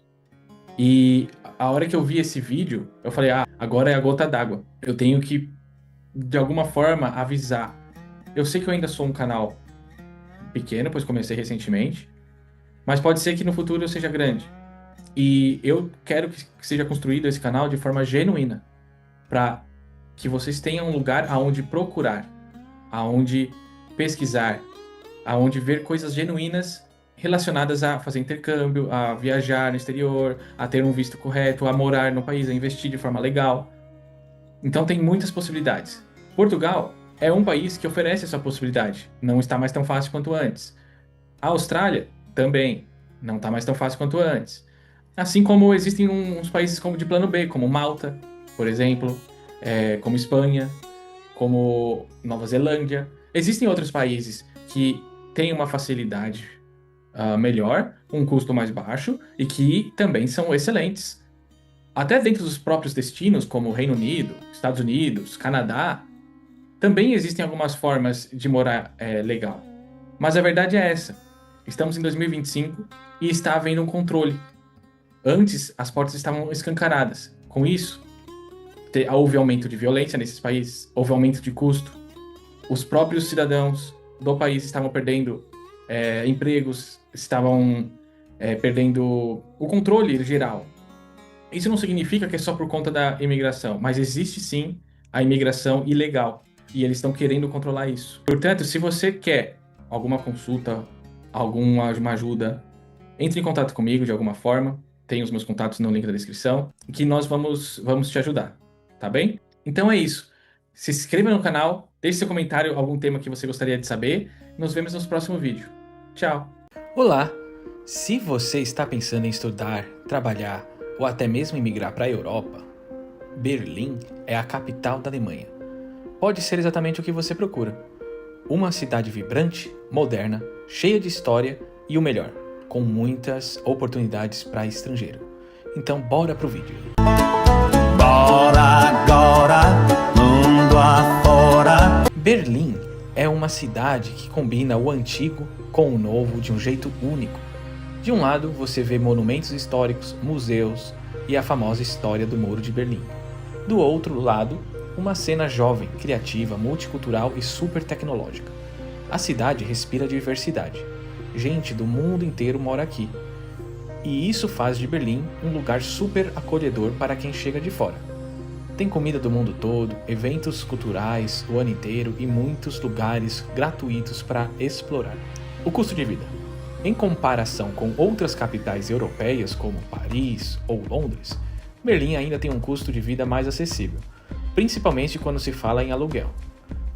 E a hora que eu vi esse vídeo, eu falei, agora é a gota d'água. Eu tenho que, de alguma forma, avisar. Eu sei que eu ainda sou um canal pequeno, pois comecei recentemente, mas pode ser que no futuro eu seja grande. E eu quero que seja construído esse canal de forma genuína, para que vocês tenham um lugar aonde procurar, aonde pesquisar, aonde ver coisas genuínas relacionadas a fazer intercâmbio, a viajar no exterior, a ter um visto correto, a morar no país, a investir de forma legal. Então tem muitas possibilidades. Portugal é um país que oferece essa possibilidade. Não está mais tão fácil quanto antes. A Austrália também não está mais tão fácil quanto antes. Assim como existem uns países como de plano B, como Malta, por exemplo, como Espanha, como Nova Zelândia. Existem outros países que têm uma facilidade melhor, um custo mais baixo e que também são excelentes. Até dentro dos próprios destinos, como Reino Unido, Estados Unidos, Canadá, também existem algumas formas de morar legal. Mas a verdade é essa. Estamos em 2025 e está havendo um controle. Antes, as portas estavam escancaradas. Com isso, houve aumento de violência nesses países, houve aumento de custo. Os próprios cidadãos do país estavam perdendo empregos, estavam perdendo o controle geral. Isso não significa que é só por conta da imigração, mas existe sim a imigração ilegal e eles estão querendo controlar isso. Portanto, se você quer alguma consulta, alguma ajuda, entre em contato comigo de alguma forma. Tem os meus contatos no link da descrição, que nós vamos te ajudar, tá bem? Então é isso. Se inscreva no canal, deixe seu comentário, algum tema que você gostaria de saber. Nos vemos no próximo vídeo. Tchau! Olá! Se você está pensando em estudar, trabalhar ou até mesmo emigrar para a Europa, Berlim é a capital da Alemanha. Pode ser exatamente o que você procura. Uma cidade vibrante, moderna, cheia de história e o melhor, com muitas oportunidades para estrangeiro. Então bora pro vídeo. Bora agora, mundo afora. Berlim é uma cidade que combina o antigo com o novo de um jeito único. De um lado você vê monumentos históricos, museus e a famosa história do Muro de Berlim. Do outro lado, uma cena jovem, criativa, multicultural e super tecnológica. A cidade respira diversidade. Gente do mundo inteiro mora aqui. E isso faz de Berlim um lugar super acolhedor para quem chega de fora. Tem comida do mundo todo, eventos culturais o ano inteiro e muitos lugares gratuitos para explorar. O custo de vida. Em comparação com outras capitais europeias como Paris ou Londres, Berlim ainda tem um custo de vida mais acessível, principalmente quando se fala em aluguel.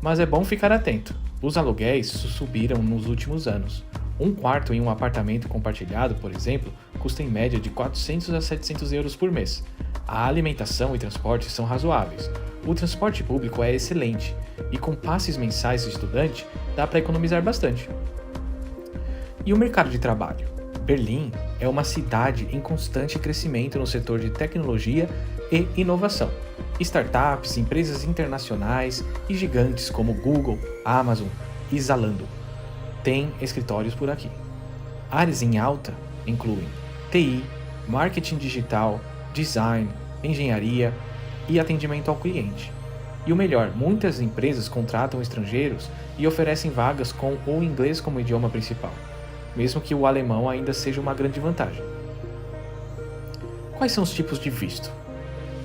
Mas é bom ficar atento. Os aluguéis subiram nos últimos anos. Um quarto em um apartamento compartilhado, por exemplo, custa em média de 400 a 700 euros por mês. A alimentação e transporte são razoáveis. O transporte público é excelente e com passes mensais de estudante dá para economizar bastante. E o mercado de trabalho? Berlim é uma cidade em constante crescimento no setor de tecnologia e inovação. Startups, empresas internacionais e gigantes como Google, Amazon e Zalando têm escritórios por aqui. Áreas em alta incluem TI, marketing digital, design, engenharia e atendimento ao cliente. E o melhor, muitas empresas contratam estrangeiros e oferecem vagas com o inglês como idioma principal, mesmo que o alemão ainda seja uma grande vantagem. Quais são os tipos de visto?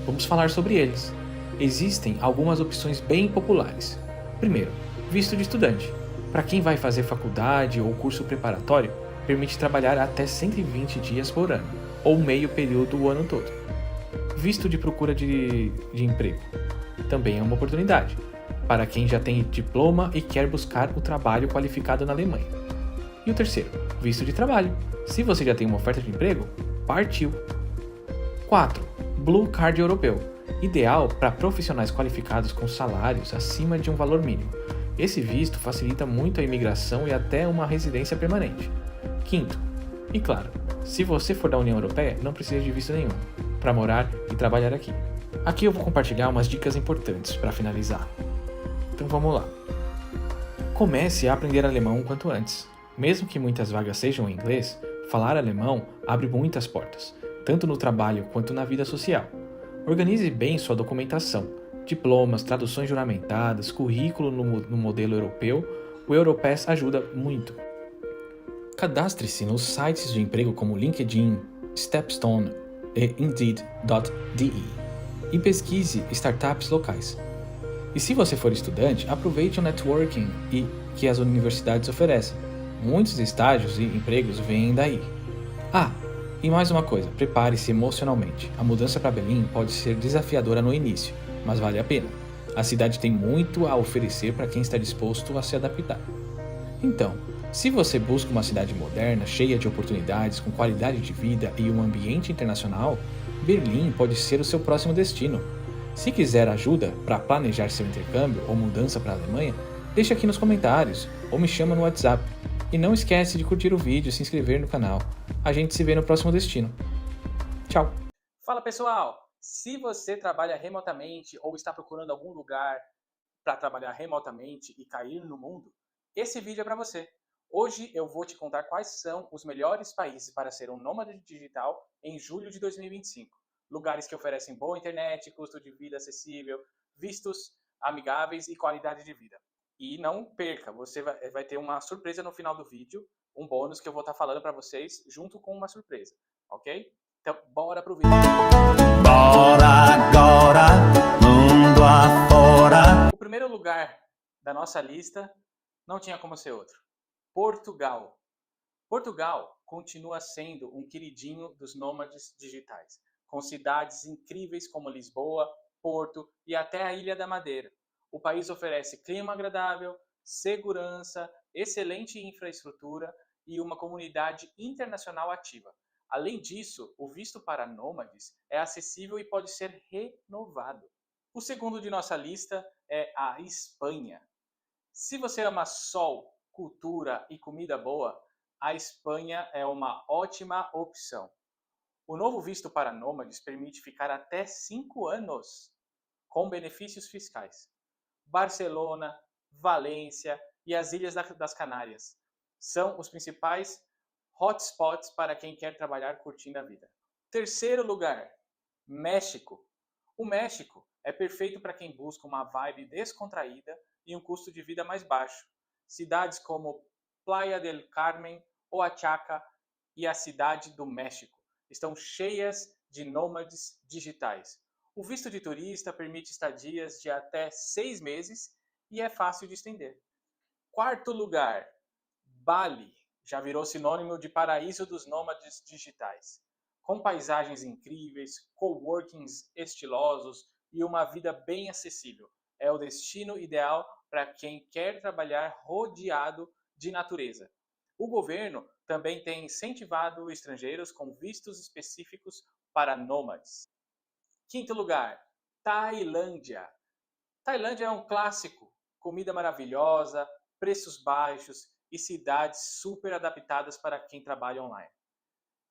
Vamos falar sobre eles. Existem algumas opções bem populares. Primeiro, visto de estudante. Para quem vai fazer faculdade ou curso preparatório, permite trabalhar até 120 dias por ano, ou meio período o ano todo. Visto de procura de emprego. Também é uma oportunidade, para quem já tem diploma e quer buscar o trabalho qualificado na Alemanha. E o terceiro, visto de trabalho. Se você já tem uma oferta de emprego, partiu! 4. Blue Card europeu. Ideal para profissionais qualificados com salários acima de um valor mínimo. Esse visto facilita muito a imigração e até uma residência permanente. 5. E claro, se você for da União Europeia, não precisa de visto nenhum para morar e trabalhar aqui. Aqui eu vou compartilhar umas dicas importantes para finalizar. Então vamos lá. Comece a aprender alemão o quanto antes. Mesmo que muitas vagas sejam em inglês, falar alemão abre muitas portas, tanto no trabalho quanto na vida social. Organize bem sua documentação, diplomas, traduções juramentadas, currículo no modelo europeu. O Europass ajuda muito. Cadastre-se nos sites de emprego como LinkedIn, Stepstone e Indeed.de e pesquise startups locais. E se você for estudante, aproveite o networking que as universidades oferecem. Muitos estágios e empregos vêm daí. E mais uma coisa, prepare-se emocionalmente. A mudança para Berlim pode ser desafiadora no início, mas vale a pena. A cidade tem muito a oferecer para quem está disposto a se adaptar. Então, se você busca uma cidade moderna, cheia de oportunidades, com qualidade de vida e um ambiente internacional, Berlim pode ser o seu próximo destino. Se quiser ajuda para planejar seu intercâmbio ou mudança para a Alemanha, deixe aqui nos comentários ou me chama no WhatsApp. E não esquece de curtir o vídeo e se inscrever no canal. A gente se vê no próximo destino. Tchau! Fala pessoal! Se você trabalha remotamente ou está procurando algum lugar para trabalhar remotamente e cair no mundo, esse vídeo é para você. Hoje eu vou te contar quais são os melhores países para ser um nômade digital em julho de 2025. Lugares que oferecem boa internet, custo de vida acessível, vistos amigáveis e qualidade de vida. E não perca, você vai ter uma surpresa no final do vídeo, um bônus que eu vou estar falando para vocês junto com uma surpresa, ok? Então, bora pro vídeo. Bora agora, mundo afora. O primeiro lugar da nossa lista não tinha como ser outro. Portugal. Portugal continua sendo um queridinho dos nômades digitais, com cidades incríveis como Lisboa, Porto e até a Ilha da Madeira. O país oferece clima agradável, segurança, excelente infraestrutura e uma comunidade internacional ativa. Além disso, o visto para nômades é acessível e pode ser renovado. O segundo de nossa lista é a Espanha. Se você ama sol, cultura e comida boa, a Espanha é uma ótima opção. O novo visto para nômades permite ficar até 5 anos com benefícios fiscais. Barcelona, Valência e as Ilhas das Canárias são os principais hotspots para quem quer trabalhar curtindo a vida. Terceiro lugar, México. O México é perfeito para quem busca uma vibe descontraída e um custo de vida mais baixo. Cidades como Playa del Carmen, Oaxaca e a Cidade do México estão cheias de nômades digitais. O visto de turista permite estadias de até 6 meses e é fácil de estender. Quarto lugar, Bali. Já virou sinônimo de paraíso dos nômades digitais. Com paisagens incríveis, coworkings estilosos e uma vida bem acessível. É o destino ideal para quem quer trabalhar rodeado de natureza. O governo também tem incentivado estrangeiros com vistos específicos para nômades. Quinto lugar, Tailândia. Tailândia é um clássico, comida maravilhosa, preços baixos e cidades super adaptadas para quem trabalha online.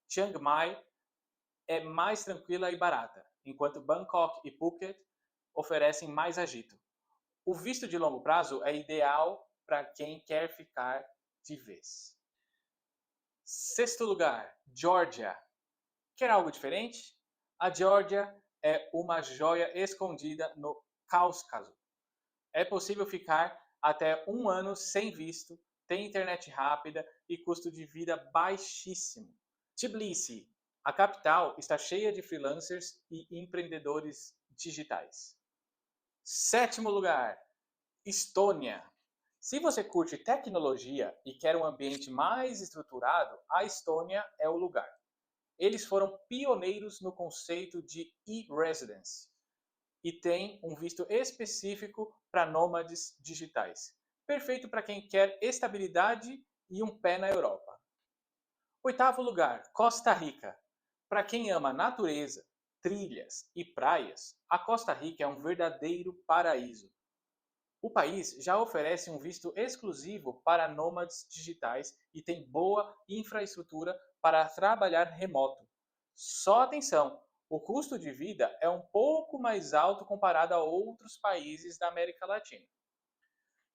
Chiang Mai é mais tranquila e barata, enquanto Bangkok e Phuket oferecem mais agito. O visto de longo prazo é ideal para quem quer ficar de vez. Sexto lugar, Geórgia. Quer algo diferente? A Geórgia é uma joia escondida no Cáucaso. É possível ficar até 1 ano sem visto, tem internet rápida e custo de vida baixíssimo. Tbilisi, a capital, está cheia de freelancers e empreendedores digitais. Sétimo lugar, Estônia. Se você curte tecnologia e quer um ambiente mais estruturado, a Estônia é o lugar. Eles foram pioneiros no conceito de e-residence e têm um visto específico para nômades digitais. Perfeito para quem quer estabilidade e um pé na Europa. Oitavo lugar, Costa Rica. Para quem ama natureza, trilhas e praias, a Costa Rica é um verdadeiro paraíso. O país já oferece um visto exclusivo para nômades digitais e tem boa infraestrutura para trabalhar remoto. Só atenção, O custo de vida é um pouco mais alto comparado a outros países da América Latina.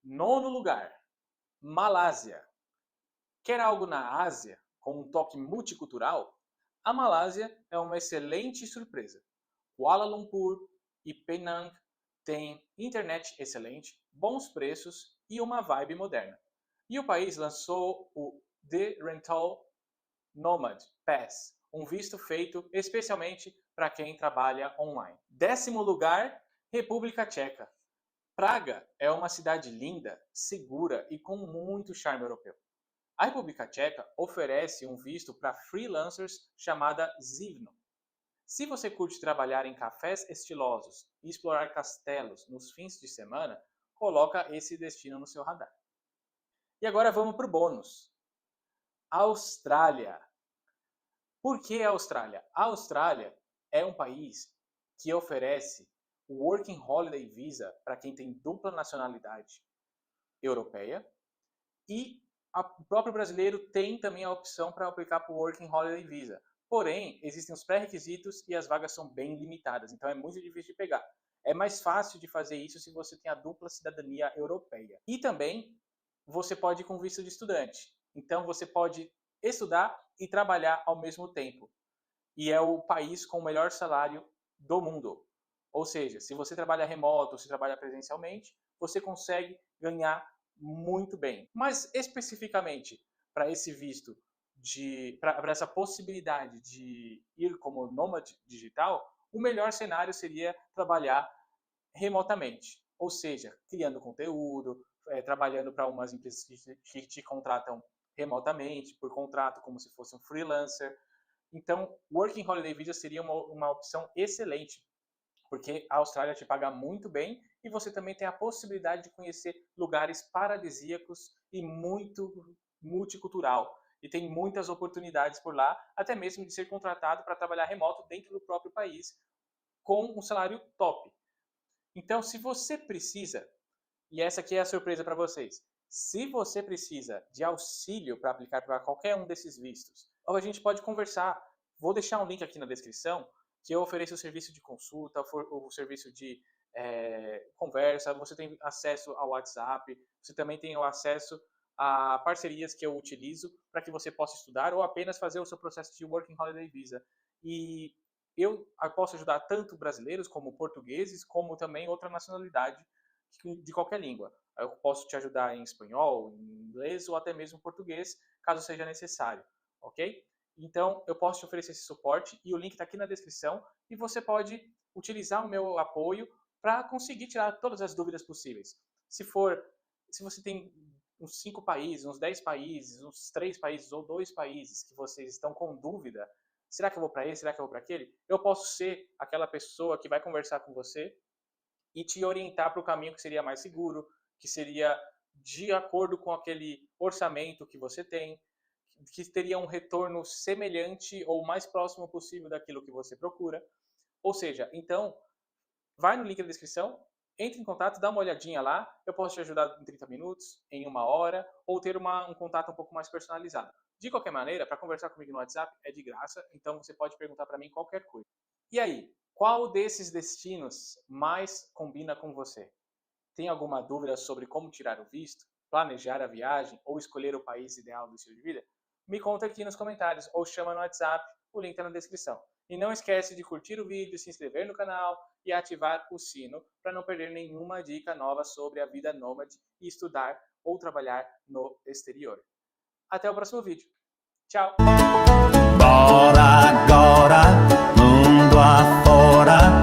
Nono lugar, Malásia. Quer algo na Ásia com um toque multicultural? A Malásia é uma excelente surpresa. Kuala Lumpur e Penang têm internet excelente, bons preços e uma vibe moderna. E o país lançou o The Rental Nomad Pass, um visto feito especialmente para quem trabalha online. 10º lugar, República Tcheca. Praga é uma cidade linda, segura e com muito charme europeu. A República Tcheca oferece um visto para freelancers chamada Živno. Se você curte trabalhar em cafés estilosos e explorar castelos nos fins de semana, coloca esse destino no seu radar. E agora vamos para o bônus. Austrália. Por que a Austrália? A Austrália é um país que oferece o Working Holiday Visa para quem tem dupla nacionalidade europeia e o próprio brasileiro tem também a opção para aplicar para o Working Holiday Visa. Porém, existem os pré-requisitos e as vagas são bem limitadas, então é muito difícil de pegar. É mais fácil de fazer isso se você tem a dupla cidadania europeia. E também você pode ir com visto de estudante. Então você pode estudar e trabalhar ao mesmo tempo. E é o país com o melhor salário do mundo. Ou seja, se você trabalha remoto ou se trabalha presencialmente, você consegue ganhar muito bem. Mas especificamente para esse visto, para essa possibilidade de ir como nômade digital, o melhor cenário seria trabalhar remotamente. Ou seja, criando conteúdo, trabalhando para umas empresas que te contratam remotamente, por contrato, como se fosse um freelancer. Então, Working Holiday Visa seria uma opção excelente, porque a Austrália te paga muito bem e você também tem a possibilidade de conhecer lugares paradisíacos e muito multicultural. E tem muitas oportunidades por lá, até mesmo de ser contratado para trabalhar remoto dentro do próprio país, com um salário top. Então, se você precisa, e essa aqui é a surpresa para vocês, se você precisa de auxílio para aplicar para qualquer um desses vistos, a gente pode conversar. Vou deixar um link aqui na descrição, que eu ofereço o serviço de consulta, o serviço de conversa, você tem acesso ao WhatsApp, você também tem o acesso a parcerias que eu utilizo para que você possa estudar ou apenas fazer o seu processo de Working Holiday Visa. E eu posso ajudar tanto brasileiros como portugueses, como também outra nacionalidade de qualquer língua. Eu posso te ajudar em espanhol, em inglês ou até mesmo português, caso seja necessário, ok? Então, eu posso te oferecer esse suporte e o link está aqui na descrição e você pode utilizar o meu apoio para conseguir tirar todas as dúvidas possíveis. Se você tem uns 5 países, uns 10 países, uns 3 países ou 2 países que vocês estão com dúvida, será que eu vou para esse, será que eu vou para aquele? Eu posso ser aquela pessoa que vai conversar com você e te orientar para o caminho que seria mais seguro, que seria de acordo com aquele orçamento que você tem, que teria um retorno semelhante ou mais próximo possível daquilo que você procura. Ou seja, então, vai no link da descrição, entre em contato, dá uma olhadinha lá, eu posso te ajudar em 30 minutos, em 1 hora, ou ter um contato um pouco mais personalizado. De qualquer maneira, para conversar comigo no WhatsApp é de graça, então você pode perguntar para mim qualquer coisa. E aí, qual desses destinos mais combina com você? Tem alguma dúvida sobre como tirar o visto, planejar a viagem ou escolher o país ideal do estilo de vida? Me conta aqui nos comentários ou chama no WhatsApp, o link está na descrição. E não esquece de curtir o vídeo, se inscrever no canal e ativar o sino para não perder nenhuma dica nova sobre a vida nômade e estudar ou trabalhar no exterior. Até o próximo vídeo. Tchau! Bora agora, mundo afora.